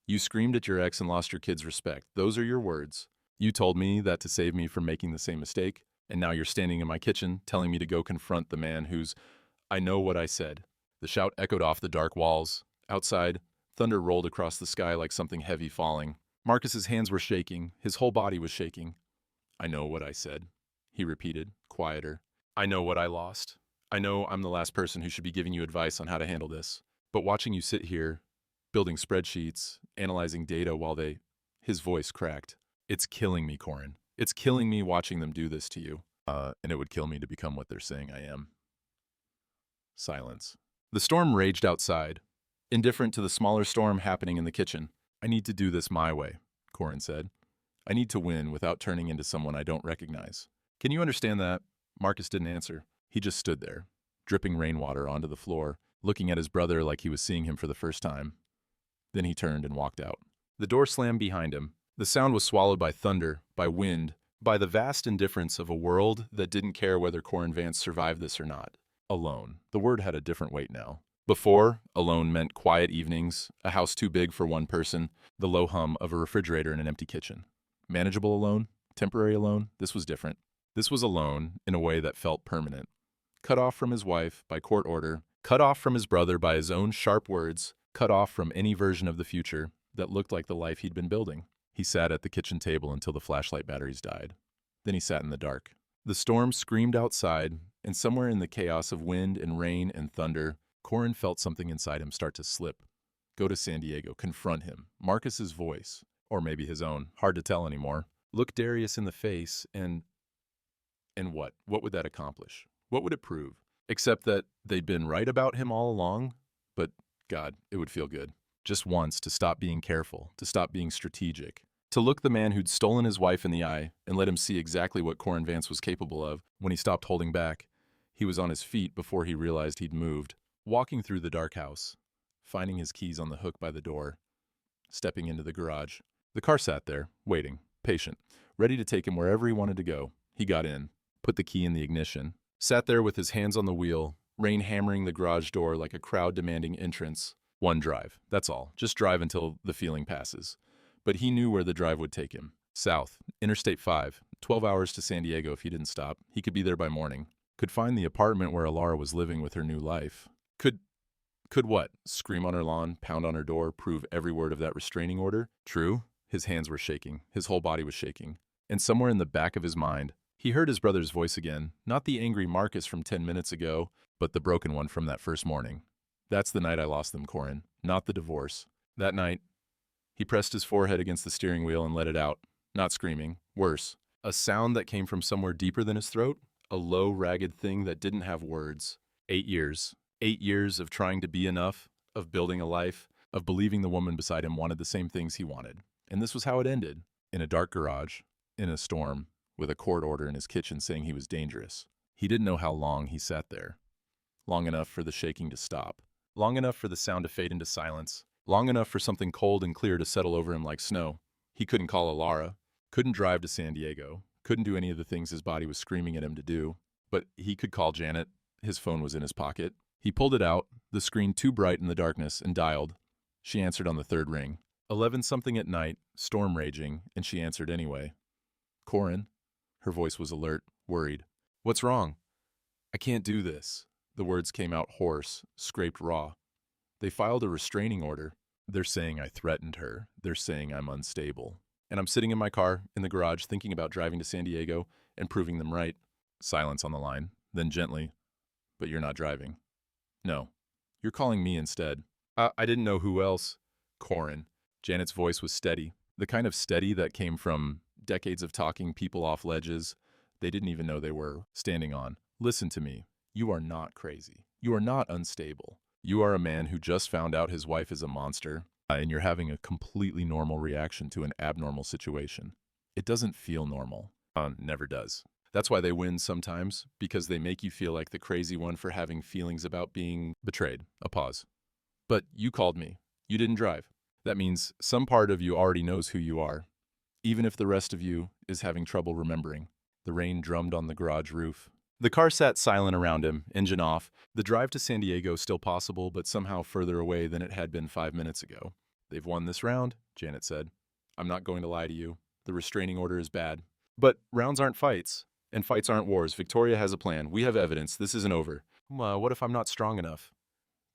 You screamed at your ex and lost your kid's respect. Those are your words. You told me that to save me from making the same mistake, and now you're standing in my kitchen telling me to go confront the man who's... I know what I said. The shout echoed off the dark walls. Outside, thunder rolled across the sky like something heavy falling. Marcus's hands were shaking. His whole body was shaking. I know what I said, he repeated, quieter. I know what I lost. I know I'm the last person who should be giving you advice on how to handle this. But watching you sit here, building spreadsheets, analyzing data while they... His voice cracked. It's killing me, Corin. It's killing me watching them do this to you. And it would kill me to become what they're saying I am. Silence. The storm raged outside, indifferent to the smaller storm happening in the kitchen. I need to do this my way, Corin said. I need to win without turning into someone I don't recognize. Can you understand that? Marcus didn't answer. He just stood there, dripping rainwater onto the floor, looking at his brother like he was seeing him for the first time. Then he turned and walked out. The door slammed behind him. The sound was swallowed by thunder, by wind, by the vast indifference of a world that didn't care whether Corin Vance survived this or not. Alone. The word had a different weight now. Before, alone meant quiet evenings, a house too big for one person, the low hum of a refrigerator in an empty kitchen. Manageable alone? Temporary alone? This was different. This was alone in a way that felt permanent. Cut off from his wife by court order, cut off from his brother by his own sharp words, cut off from any version of the future that looked like the life he'd been building. He sat at the kitchen table until the flashlight batteries died. Then he sat in the dark. The storm screamed outside, and somewhere in the chaos of wind and rain and thunder, Corin felt something inside him start to slip. Go to San Diego, confront him. Marcus's voice, or maybe his own, hard to tell anymore. Look Darius in the face and what? What would that accomplish? What would it prove? Except that they'd been right about him all along? But, God, it would feel good. Just once to stop being careful, to stop being strategic. To look the man who'd stolen his wife in the eye and let him see exactly what Corin Vance was capable of when he stopped holding back. He was on his feet before he realized he'd moved, walking through the dark house, finding his keys on the hook by the door, stepping into the garage. The car sat there, waiting, patient, ready to take him wherever he wanted to go. He got in, put the key in the ignition, sat there with his hands on the wheel, rain hammering the garage door like a crowd demanding entrance. One drive, that's all. Just drive until the feeling passes. But he knew where the drive would take him. South, Interstate 5, 12 hours to San Diego if he didn't stop. He could be there by morning. Could find the apartment where Alara was living with her new life. Could what? Scream on her lawn, pound on her door, prove every word of that restraining order? True. His hands were shaking. His whole body was shaking. And somewhere in the back of his mind, he heard his brother's voice again. Not the angry Marcus from 10 minutes ago, but the broken one from that first morning. That's the night I lost them, Corin. Not the divorce. That night, he pressed his forehead against the steering wheel and let it out. Not screaming. Worse. A sound that came from somewhere deeper than his throat. A low, ragged thing that didn't have words. 8 years. 8 years of trying to be enough, of building a life, of believing the woman beside him wanted the same things he wanted. And this was how it ended. In a dark garage, in a storm, with a court order in his kitchen saying he was dangerous. He didn't know how long he sat there. Long enough for the shaking to stop. Long enough for the sound to fade into silence. Long enough for something cold and clear to settle over him like snow. He couldn't call Alara. Couldn't drive to San Diego. Couldn't do any of the things his body was screaming at him to do. But he could call Janet. His phone was in his pocket. He pulled it out, the screen too bright in the darkness, and dialed. She answered on the third ring. 11-something at night, storm raging, and she answered anyway. Corin. Her voice was alert, worried. What's wrong? I can't do this. The words came out hoarse, scraped raw. They filed a restraining order. They're saying I threatened her. They're saying I'm unstable. And I'm sitting in my car, in the garage, thinking about driving to San Diego and proving them right. Silence on the line, then gently. But you're not driving. No. You're calling me instead. I didn't know who else. Corin. Janet's voice was steady. The kind of steady that came from decades of talking people off ledges they didn't even know they were standing on. Listen to me. You are not crazy. You are not unstable. You are a man who just found out his wife is a monster, and you're having a completely normal reaction to an abnormal situation. It doesn't feel normal. Never does. That's why they win sometimes, because they make you feel like the crazy one for having feelings about being betrayed. A pause. But you called me. You didn't drive. That means some part of you already knows who you are, even if the rest of you is having trouble remembering. The rain drummed on the garage roof. The car sat silent around him, engine off, the drive to San Diego still possible, but somehow further away than it had been 5 minutes ago. They've won this round, Janet said. I'm not going to lie to you. The restraining order is bad. But rounds aren't fights, and fights aren't wars. Victoria has a plan. We have evidence. This isn't over. What if I'm not strong enough?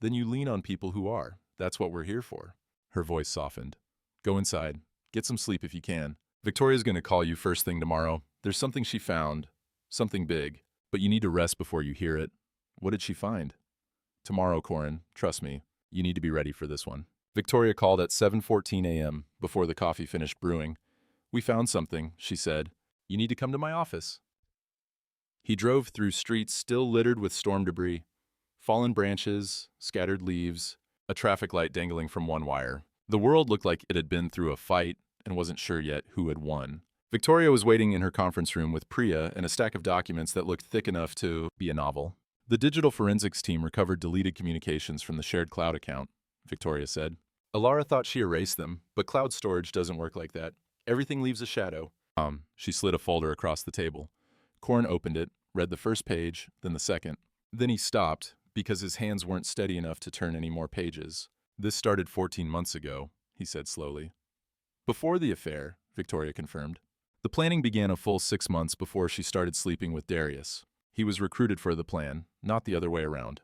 Then you lean on people who are. That's what we're here for. Her voice softened. Go inside. Get some sleep if you can. Victoria's going to call you first thing tomorrow. There's something she found. Something big. But you need to rest before you hear it. What did she find? Tomorrow, Corin. Trust me. You need to be ready for this one. Victoria called at 7:14 a.m. before the coffee finished brewing. We found something, she said. You need to come to my office. He drove through streets still littered with storm debris. Fallen branches, scattered leaves, a traffic light dangling from one wire. The world looked like it had been through a fight and wasn't sure yet who had won. Victoria was waiting in her conference room with Priya and a stack of documents that looked thick enough to be a novel. The digital forensics team recovered deleted communications from the shared cloud account, Victoria said. Alara thought she erased them, but cloud storage doesn't work like that. Everything leaves a shadow. She slid a folder across the table. Corin opened it, read the first page, then the second. Then he stopped, because his hands weren't steady enough to turn any more pages. This started 14 months ago, he said slowly. Before the affair, Victoria confirmed. The planning began a full 6 months before she started sleeping with Darius. He was recruited for the plan, not the other way around.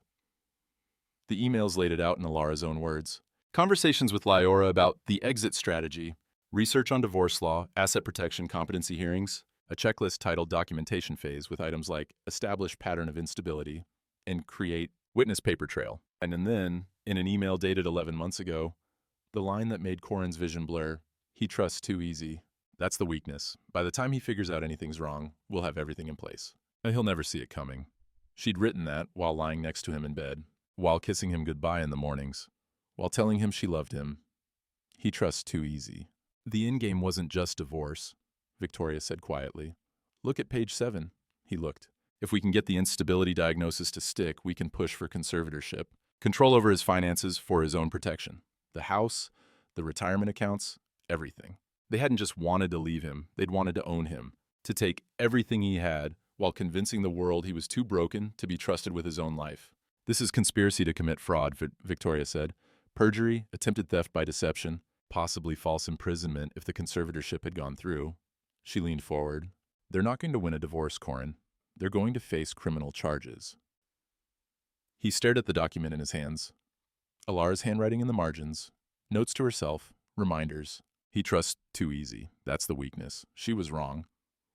The emails laid it out in Alara's own words. Conversations with Lyora about the exit strategy, research on divorce law, asset protection competency hearings, a checklist titled documentation phase with items like establish pattern of instability and create witness paper trail. And then, in an email dated 11 months ago, the line that made Corin's vision blur, he trusts too easy. That's the weakness. By the time he figures out anything's wrong, we'll have everything in place. He'll never see it coming. She'd written that while lying next to him in bed, while kissing him goodbye in the mornings, while telling him she loved him. He trusts too easy. The endgame wasn't just divorce, Victoria said quietly. Look at page 7. He looked. If we can get the instability diagnosis to stick, we can push for conservatorship. Control over his finances for his own protection. The house, the retirement accounts, everything. They hadn't just wanted to leave him, they'd wanted to own him, to take everything he had while convincing the world he was too broken to be trusted with his own life. This is conspiracy to commit fraud, Victoria said. Perjury, attempted theft by deception, possibly false imprisonment if the conservatorship had gone through. She leaned forward. They're not going to win a divorce, Corin. They're going to face criminal charges. He stared at the document in his hands. Alara's handwriting in the margins, notes to herself, reminders. He trusts too easy. That's the weakness. She was wrong.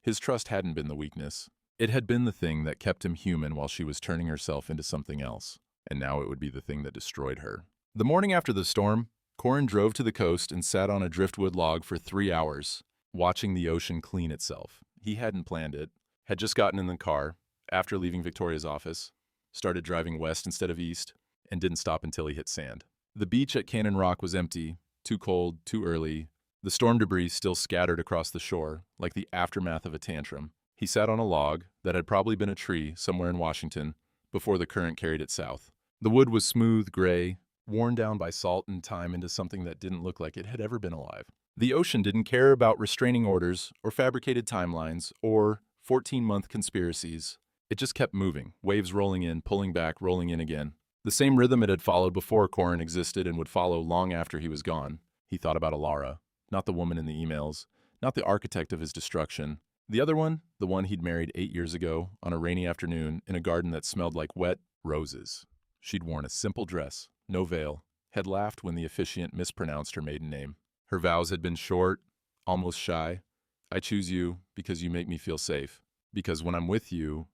His trust hadn't been the weakness. It had been the thing that kept him human while she was turning herself into something else. And now it would be the thing that destroyed her. The morning after the storm, Corin drove to the coast and sat on a driftwood log for 3 hours, watching the ocean clean itself. He hadn't planned it, had just gotten in the car, after leaving Victoria's office, started driving west instead of east, and didn't stop until he hit sand. The beach at Cannon Rock was empty, too cold, too early. The storm debris still scattered across the shore, like the aftermath of a tantrum. He sat on a log that had probably been a tree somewhere in Washington before the current carried it south. The wood was smooth, gray, worn down by salt and time into something that didn't look like it had ever been alive. The ocean didn't care about restraining orders or fabricated timelines or 14-month conspiracies. It just kept moving, waves rolling in, pulling back, rolling in again. The same rhythm it had followed before Corin existed and would follow long after he was gone. He thought about Alara, not the woman in the emails, not the architect of his destruction. The other one, the one he'd married 8 years ago on a rainy afternoon in a garden that smelled like wet roses. She'd worn a simple dress, no veil, had laughed when the officiant mispronounced her maiden name. Her vows had been short, almost shy. I choose you because you make me feel safe. Because when I'm with you,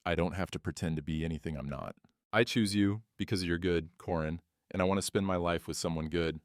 I don't have to pretend to be anything I'm not. I choose you because you're good, Corin, and I want to spend my life with someone good.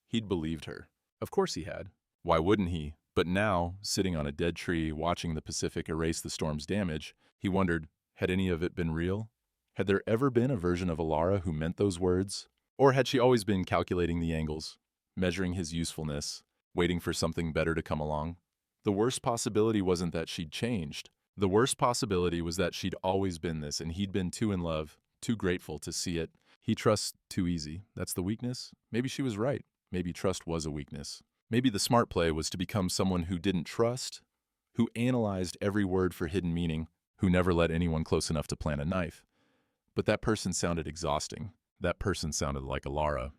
He'd believed her. Of course he had. Why wouldn't he? But now, sitting on a dead tree watching the Pacific erase the storm's damage, he wondered, had any of it been real? Had there ever been a version of Alara who meant those words? Or had she always been calculating the angles, measuring his usefulness, waiting for something better to come along? The worst possibility wasn't that she'd changed. The worst possibility was that she'd always been this and he'd been too in love, too grateful to see it. He trusts too easy. That's the weakness? Maybe she was right. Maybe trust was a weakness. Maybe the smart play was to become someone who didn't trust, who analyzed every word for hidden meaning, who never let anyone close enough to plant a knife. But that person sounded exhausting. That person sounded like Alara.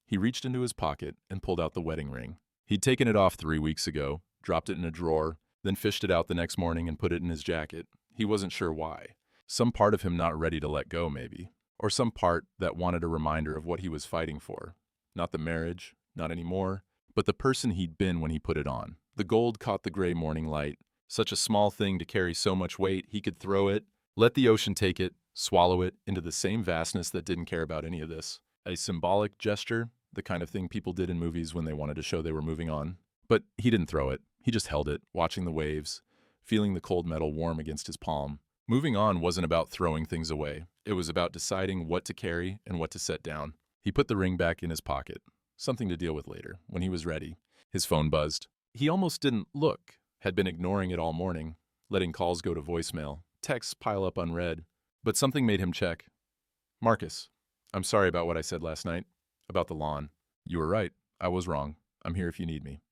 He reached into his pocket and pulled out the wedding ring. He'd taken it off 3 weeks ago, dropped it in a drawer, then fished it out the next morning and put it in his jacket. He wasn't sure why. Some part of him not ready to let go, maybe. Or some part that wanted a reminder of what he was fighting for. Not the marriage, not anymore, but the person he'd been when he put it on. The gold caught the gray morning light. Such a small thing to carry so much weight, he could throw it, let the ocean take it, swallow it into the same vastness that didn't care about any of this. A symbolic gesture, the kind of thing people did in movies when they wanted to show they were moving on. But he didn't throw it. He just held it, watching the waves, feeling the cold metal warm against his palm. Moving on wasn't about throwing things away. It was about deciding what to carry and what to set down. He put the ring back in his pocket, something to deal with later, when he was ready. His phone buzzed. He almost didn't look, had been ignoring it all morning, letting calls go to voicemail, texts pile up unread. But something made him check. Marcus, I'm sorry about what I said last night, about the lawn. You were right. I was wrong. I'm here if you need me.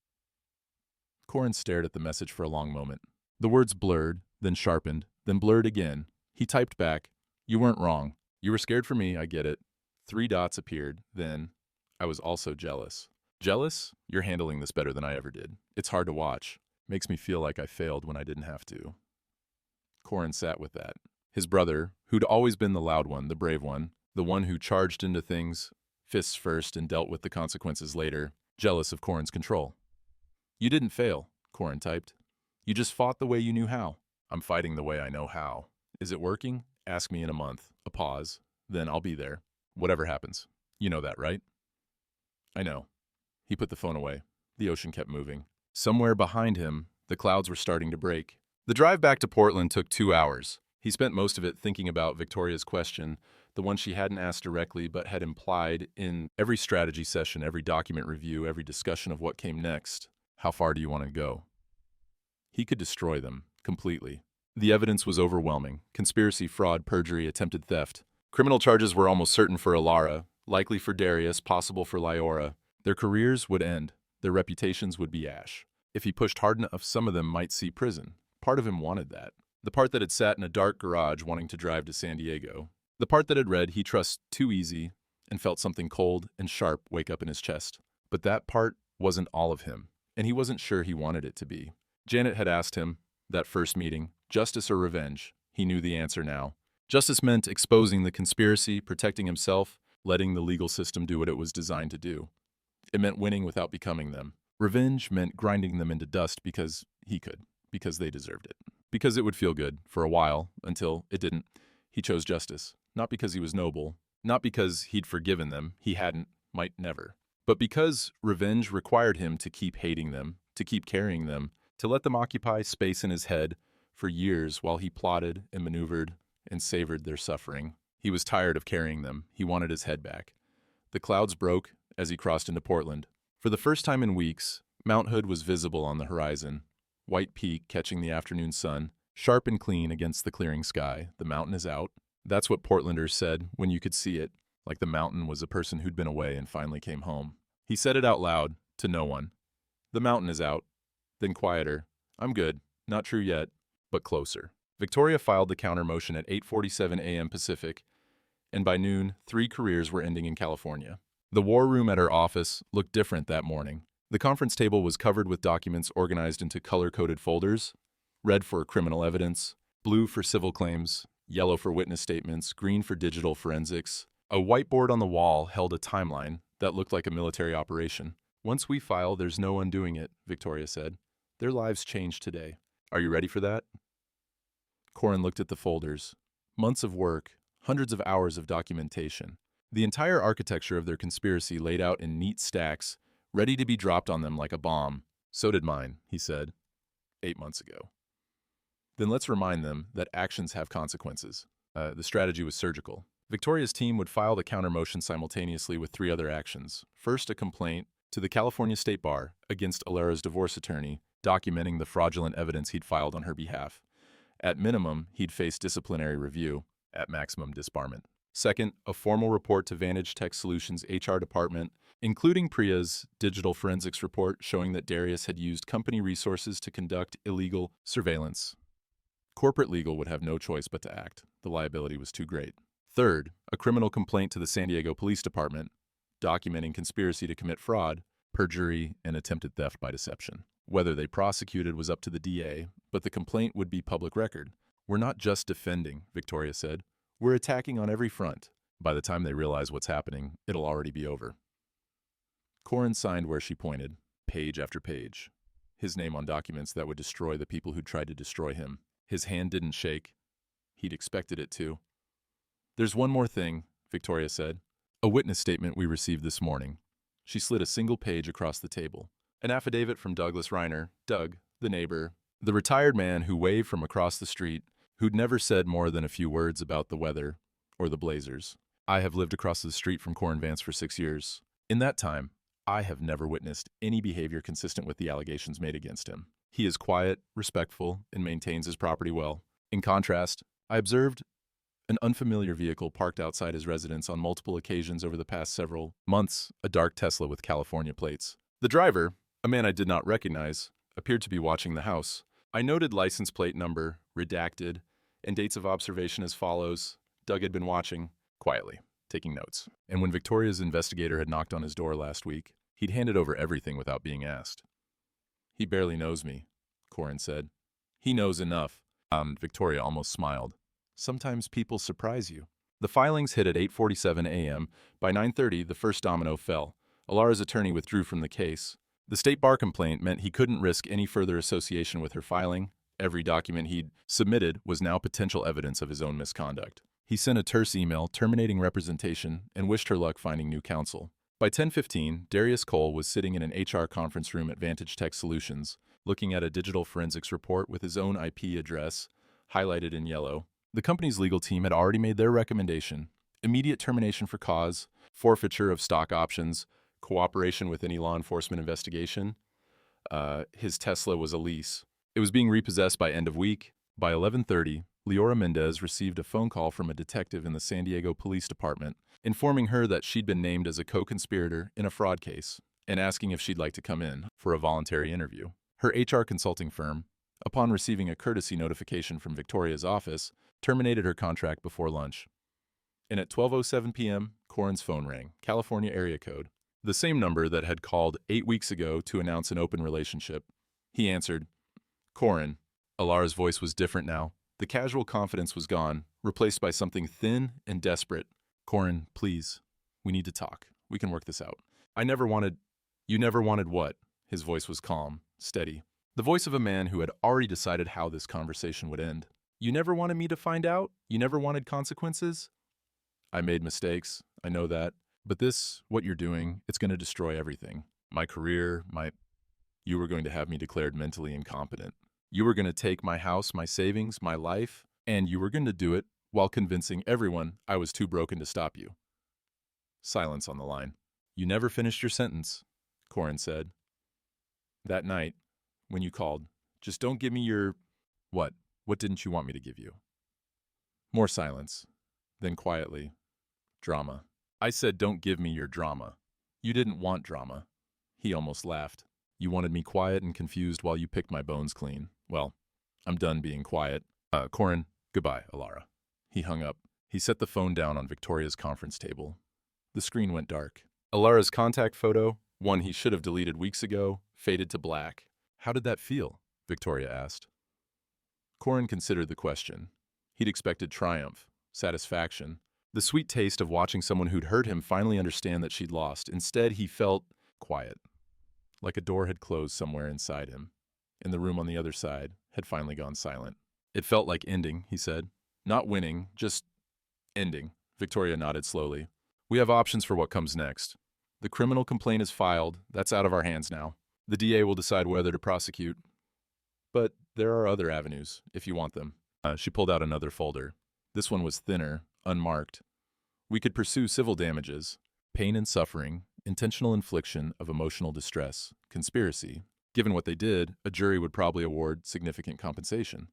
Corin stared at the message for a long moment. The words blurred, then sharpened, then blurred again. He typed back, You weren't wrong. You were scared for me, I get it. 3 dots appeared, then, I was also jealous. Jealous? You're handling this better than I ever did. It's hard to watch. Makes me feel like I failed when I didn't have to. Corin sat with that. His brother, who'd always been the loud one, the brave one, the one who charged into things, fists first and dealt with the consequences later, jealous of Corin's control. You didn't fail, Corin typed. You just fought the way you knew how. I'm fighting the way I know how. Is it working? Ask me in a month. A pause. Then I'll be there. Whatever happens. You know that, right? I know. He put the phone away. The ocean kept moving. Somewhere behind him, the clouds were starting to break. The drive back to Portland took 2 hours. He spent most of it thinking about Victoria's question, the one she hadn't asked directly but had implied in every strategy session, every document review, every discussion of what came next. How far do you want to go? He could destroy them, completely. The evidence was overwhelming. Conspiracy, fraud, perjury, attempted theft. Criminal charges were almost certain for Alara, likely for Darius, possible for Lyora. Their careers would end. Their reputations would be ash. If he pushed hard enough, some of them might see prison. Part of him wanted that. The part that had sat in a dark garage wanting to drive to San Diego. The part that had read he trusts too easy and felt something cold and sharp wake up in his chest. But that part wasn't all of him, and he wasn't sure he wanted it to be. Janet had asked him, that first meeting, justice or revenge. He knew the answer now. Justice meant exposing the conspiracy, protecting himself, letting the legal system do what it was designed to do. It meant winning without becoming them. Revenge meant grinding them into dust because he could, because they deserved it. Because it would feel good, for a while, until it didn't. He chose justice, not because he was noble, not because he'd forgiven them, he hadn't, might never, but because revenge required him to keep hating them, to keep carrying them, to let them occupy space in his head for years while he plotted and maneuvered and savored their suffering. He was tired of carrying them. He wanted his head back. The clouds broke as he crossed into Portland. For the first time in weeks, Mount Hood was visible on the horizon. White peak catching the afternoon sun, sharp and clean against the clearing sky. The mountain is out. That's what Portlanders said when you could see it, like the mountain was a person who'd been away and finally came home. He said it out loud, to no one. The mountain is out. Then quieter. I'm good. Not true yet, but closer. Victoria filed the counter motion at 8:47 a.m. Pacific, and by noon, 3 careers were ending in California. The war room at her office looked different that morning. The conference table was covered with documents organized into color-coded folders, red for criminal evidence, blue for civil claims, yellow for witness statements, green for digital forensics. A whiteboard on the wall held a timeline that looked like a military operation. Once we file, there's no undoing it, Victoria said. Their lives changed today. Are you ready for that? Corin looked at the folders. Months of work, hundreds of hours of documentation. The entire architecture of their conspiracy laid out in neat stacks, ready to be dropped on them like a bomb. So did mine, he said, 8 months ago. Then let's remind them that actions have consequences. The strategy was surgical. Victoria's team would file the counter motion simultaneously with 3 other actions. First, a complaint to the California State Bar against Alara's divorce attorney, documenting the fraudulent evidence he'd filed on her behalf. At minimum, he'd face disciplinary review. At maximum, disbarment. Second, a formal report to Vantage Tech Solutions' HR department, including Priya's digital forensics report showing that Darius had used company resources to conduct illegal surveillance. Corporate legal would have no choice but to act. The liability was too great. Third, a criminal complaint to the San Diego Police Department, documenting conspiracy to commit fraud, perjury, and attempted theft by deception. Whether they prosecuted was up to the DA, but the complaint would be public record. We're not just defending, Victoria said. We're attacking on every front. By the time they realize what's happening, it'll already be over. Corin signed where she pointed, page after page. His name on documents that would destroy the people who tried to destroy him. His hand didn't shake. He'd expected it to. There's one more thing, Victoria said. A witness statement we received this morning. She slid a single page across the table. An affidavit from Douglas Reiner, Doug, the neighbor, the retired man who waved from across the street, who'd never said more than a few words about the weather or the Blazers. I have lived across the street from Corin Vance for 6 years. In that time, I have never witnessed any behavior consistent with the allegations made against him. He is quiet, respectful, and maintains his property well. In contrast, I observed an unfamiliar vehicle parked outside his residence on multiple occasions over the past several months, a dark Tesla with California plates. The driver, a man I did not recognize, appeared to be watching the house. I noted license plate number, redacted, and dates of observation as follows. Doug had been watching, quietly, taking notes. And when Victoria's investigator had knocked on his door last week, he'd handed over everything without being asked. He barely knows me, Corin said. He knows enough. Victoria almost smiled. Sometimes people surprise you. The filings hit at 8:47 a.m. By 9:30, the first domino fell. Alara's attorney withdrew from the case. The state bar complaint meant he couldn't risk any further association with her filing. Every document he'd submitted was now potential evidence of his own misconduct. He sent a terse email terminating representation and wished her luck finding new counsel. By 10:15, Darius Cole was sitting in an HR conference room at Vantage Tech Solutions, looking at a digital forensics report with his own IP address, highlighted in yellow. The company's legal team had already made their recommendation: immediate termination for cause, forfeiture of stock options, cooperation with any law enforcement investigation. His Tesla was a lease. It was being repossessed by end of week. By 11:30, Leora Mendez received a phone call from a detective in the San Diego Police Department, informing her that she'd been named as a co-conspirator in a fraud case and asking if she'd like to come in for a voluntary interview. Her HR consulting firm, upon receiving a courtesy notification from Victoria's office, terminated her contract before lunch. And at 12:07 p.m., Corin's phone rang, California area code, the same number that had called 8 weeks ago to announce an open relationship. He answered. Corin. Alara's voice was different now. The casual confidence was gone, replaced by something thin and desperate. Corin, please. We need to talk. We can work this out. I never wanted... You never wanted what? His voice was calm, steady. The voice of a man who had already decided how this conversation would end. You never wanted me to find out? You never wanted consequences? I made mistakes. I know that. But this, what you're doing, it's going to destroy everything. My career, You were going to have me declared mentally incompetent. You were going to take my house, my savings, my life, and you were going to do it while convincing everyone I was too broken to stop you. Silence on the line. You never finished your sentence, Corin said. That night, when you called, just don't give me your... What? What didn't you want me to give you? More silence. Then quietly, drama. I said don't give me your drama. You didn't want drama. He almost laughed. You wanted me quiet and confused while you picked my bones clean. Well, I'm done being quiet. Corin, goodbye, Alara. He hung up. He set the phone down on Victoria's conference table. The screen went dark. Alara's contact photo, one he should have deleted weeks ago, faded to black. How did that feel? Victoria asked. Corin considered the question. He'd expected triumph, satisfaction, the sweet taste of watching someone who'd hurt him finally understand that she'd lost. Instead, he felt quiet, like a door had closed somewhere inside him, and the room on the other side had finally gone silent. It felt like ending, he said. Not winning, just ending. Victoria nodded slowly. We have options for what comes next. The criminal complaint is filed. That's out of our hands now. The DA will decide whether to prosecute. But there are other avenues, if you want them. She pulled out another folder. This one was thinner, unmarked. We could pursue civil damages, pain and suffering, intentional infliction of emotional distress, conspiracy. Given what they did, a jury would probably award significant compensation.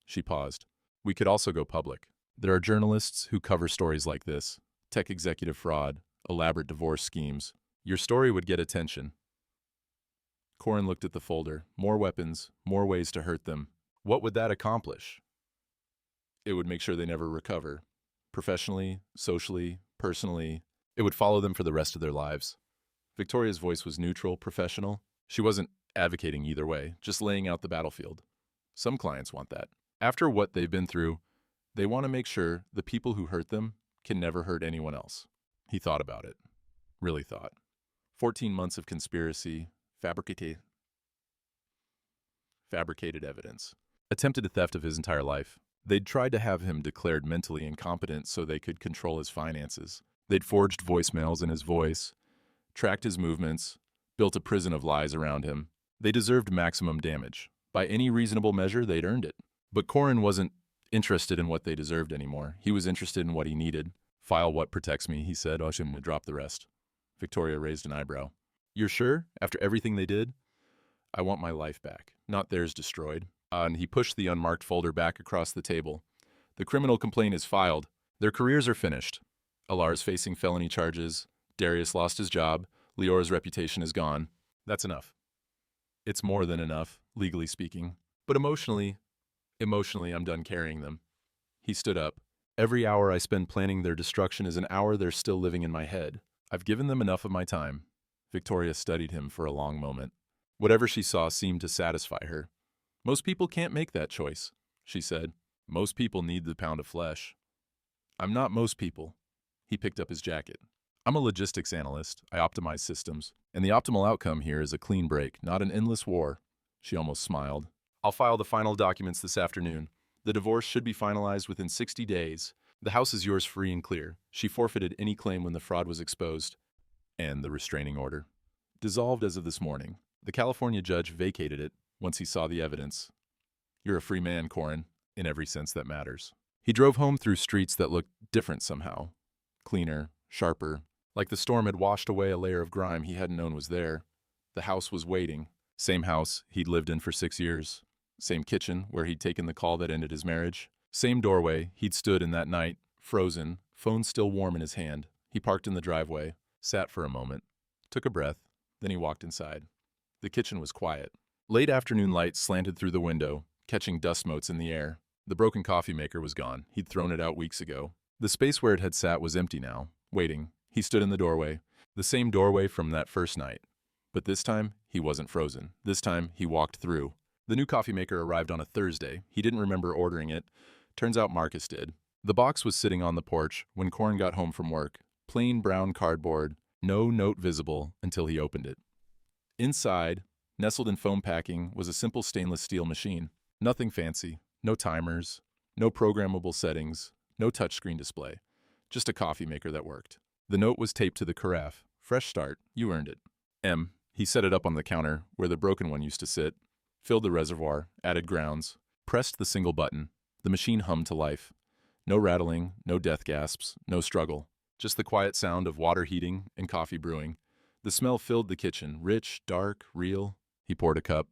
She paused. We could also go public. There are journalists who cover stories like this, tech executive fraud, elaborate divorce schemes. Your story would get attention. Corin looked at the folder. More weapons, more ways to hurt them. What would that accomplish? It would make sure they never recover. Professionally, socially, personally. It would follow them for the rest of their lives. Victoria's voice was neutral, professional. She wasn't advocating either way, just laying out the battlefield. Some clients want that. After what they've been through, they want to make sure the people who hurt them can never hurt anyone else. He thought about it. Really thought. 14 months of conspiracy, fabricated evidence. Attempted theft of his entire life. They'd tried to have him declared mentally incompetent so they could control his finances. They'd forged voicemails in his voice, tracked his movements, built a prison of lies around him. They deserved maximum damage. By any reasonable measure, they'd earned it. But Corin wasn't interested in what they deserved anymore. He was interested in what he needed. File what protects me, he said. I shouldn't drop the rest. Victoria raised an eyebrow. You're sure? After everything they did? I want my life back, not theirs destroyed. And he pushed the unmarked folder back across the table. The criminal complaint is filed. Their careers are finished. Alar's facing felony charges. Darius lost his job. Leora's reputation is gone. That's enough. It's more than enough, legally speaking. But emotionally, I'm done carrying them. He stood up. Every hour I spend planning their destruction is an hour they're still living in my head. I've given them enough of my time. Victoria studied him for a long moment. Whatever she saw seemed to satisfy her. Most people can't make that choice, she said. Most people need the pound of flesh. I'm not most people. He picked up his jacket. I'm a logistics analyst. I optimize systems. And the optimal outcome here is a clean break, not an endless war. She almost smiled. I'll file the final documents this afternoon. The divorce should be finalized within 60 days. The house is yours free and clear. She forfeited any claim when the fraud was exposed. And the restraining order. Dissolved as of this morning. The California judge vacated it once he saw the evidence. You're a free man, Corin, in every sense that matters. He drove home through streets that looked different somehow. Cleaner, sharper, like the storm had washed away a layer of grime he hadn't known was there. The house was waiting. Same house he'd lived in for 6 years. Same kitchen where he'd taken the call that ended his marriage. Same doorway he'd stood in that night, frozen, phone still warm in his hand. He parked in the driveway, sat for a moment, took a breath, then he walked inside. The kitchen was quiet. Late afternoon light slanted through the window, catching dust motes in the air. The broken coffee maker was gone. He'd thrown it out weeks ago. The space where it had sat was empty now, waiting. He stood in the doorway, the same doorway from that first night. But this time, he wasn't frozen. This time, he walked through. The new coffee maker arrived on a Thursday. He didn't remember ordering it. Turns out Marcus did. The box was sitting on the porch when Corin got home from work. Plain brown cardboard, no note visible until he opened it. Inside, nestled in foam packing, was a simple stainless steel machine. Nothing fancy, no timers, no programmable settings, no touchscreen display. Just a coffee maker that worked. The note was taped to the carafe. Fresh start, you earned it. M. He set it up on the counter, where the broken one used to sit, filled the reservoir, added grounds, pressed the single button. The machine hummed to life. No rattling, no death gasps, no struggle. Just the quiet sound of water heating and coffee brewing. The smell filled the kitchen, rich, dark, real. He poured a cup,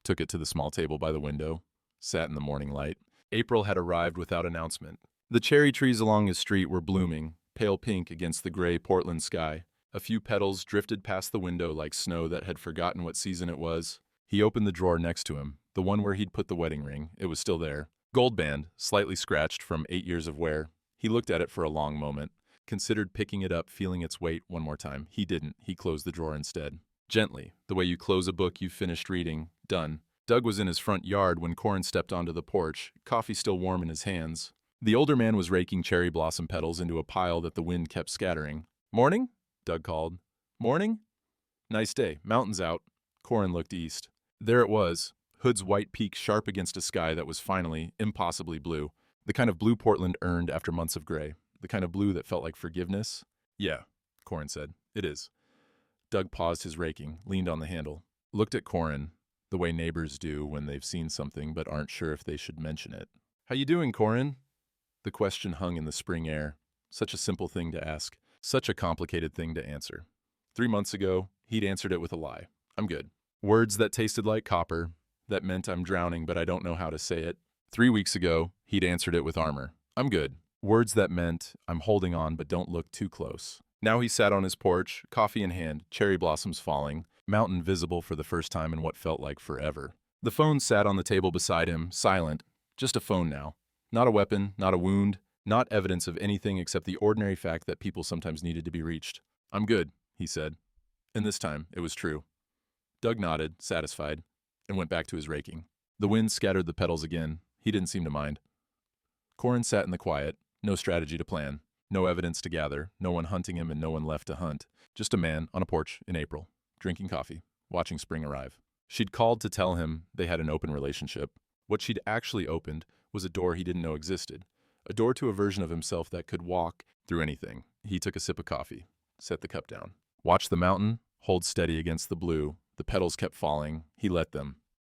took it to the small table by the window, sat in the morning light. April had arrived without announcement. The cherry trees along his street were blooming, pale pink against the gray Portland sky. A few petals drifted past the window like snow that had forgotten what season it was. He opened the drawer next to him, the one where he'd put the wedding ring. It was still there. Gold band, slightly scratched from 8 years of wear. He looked at it for a long moment, considered picking it up, feeling its weight one more time. He didn't. He closed the drawer instead. Gently, the way you close a book you've finished reading. Done. Doug was in his front yard when Corin stepped onto the porch, coffee still warm in his hands. The older man was raking cherry blossom petals into a pile that the wind kept scattering. Morning? Doug called. Morning? Nice day. Mountains out. Corin looked east. There it was, Hood's white peak sharp against a sky that was finally, impossibly blue. The kind of blue Portland earned after months of gray. The kind of blue that felt like forgiveness. Yeah, Corin said. It is. Doug paused his raking, leaned on the handle, looked at Corin, the way neighbors do when they've seen something but aren't sure if they should mention it. How you doing, Corin? The question hung in the spring air. Such a simple thing to ask. Such a complicated thing to answer. 3 months ago, he'd answered it with a lie. I'm good. Words that tasted like copper, that meant I'm drowning but I don't know how to say it. 3 weeks ago, he'd answered it with armor. I'm good. Words that meant I'm holding on but don't look too close. Now he sat on his porch, coffee in hand, cherry blossoms falling, mountain visible for the first time in what felt like forever. The phone sat on the table beside him, silent. Just a phone now. Not a weapon, not a wound, not evidence of anything except the ordinary fact that people sometimes needed to be reached. I'm good, he said. And this time, it was true. Doug nodded, satisfied, and went back to his raking. The wind scattered the petals again. He didn't seem to mind. Corin sat in the quiet, no strategy to plan, no evidence to gather, no one hunting him and no one left to hunt. Just a man on a porch in April, drinking coffee, watching spring arrive. She'd called to tell him they had an open relationship. What she'd actually opened was a door he didn't know existed, a door to a version of himself that could walk through anything. He took a sip of coffee, set the cup down. Watched the mountain hold steady against the blue. The petals kept falling. He let them.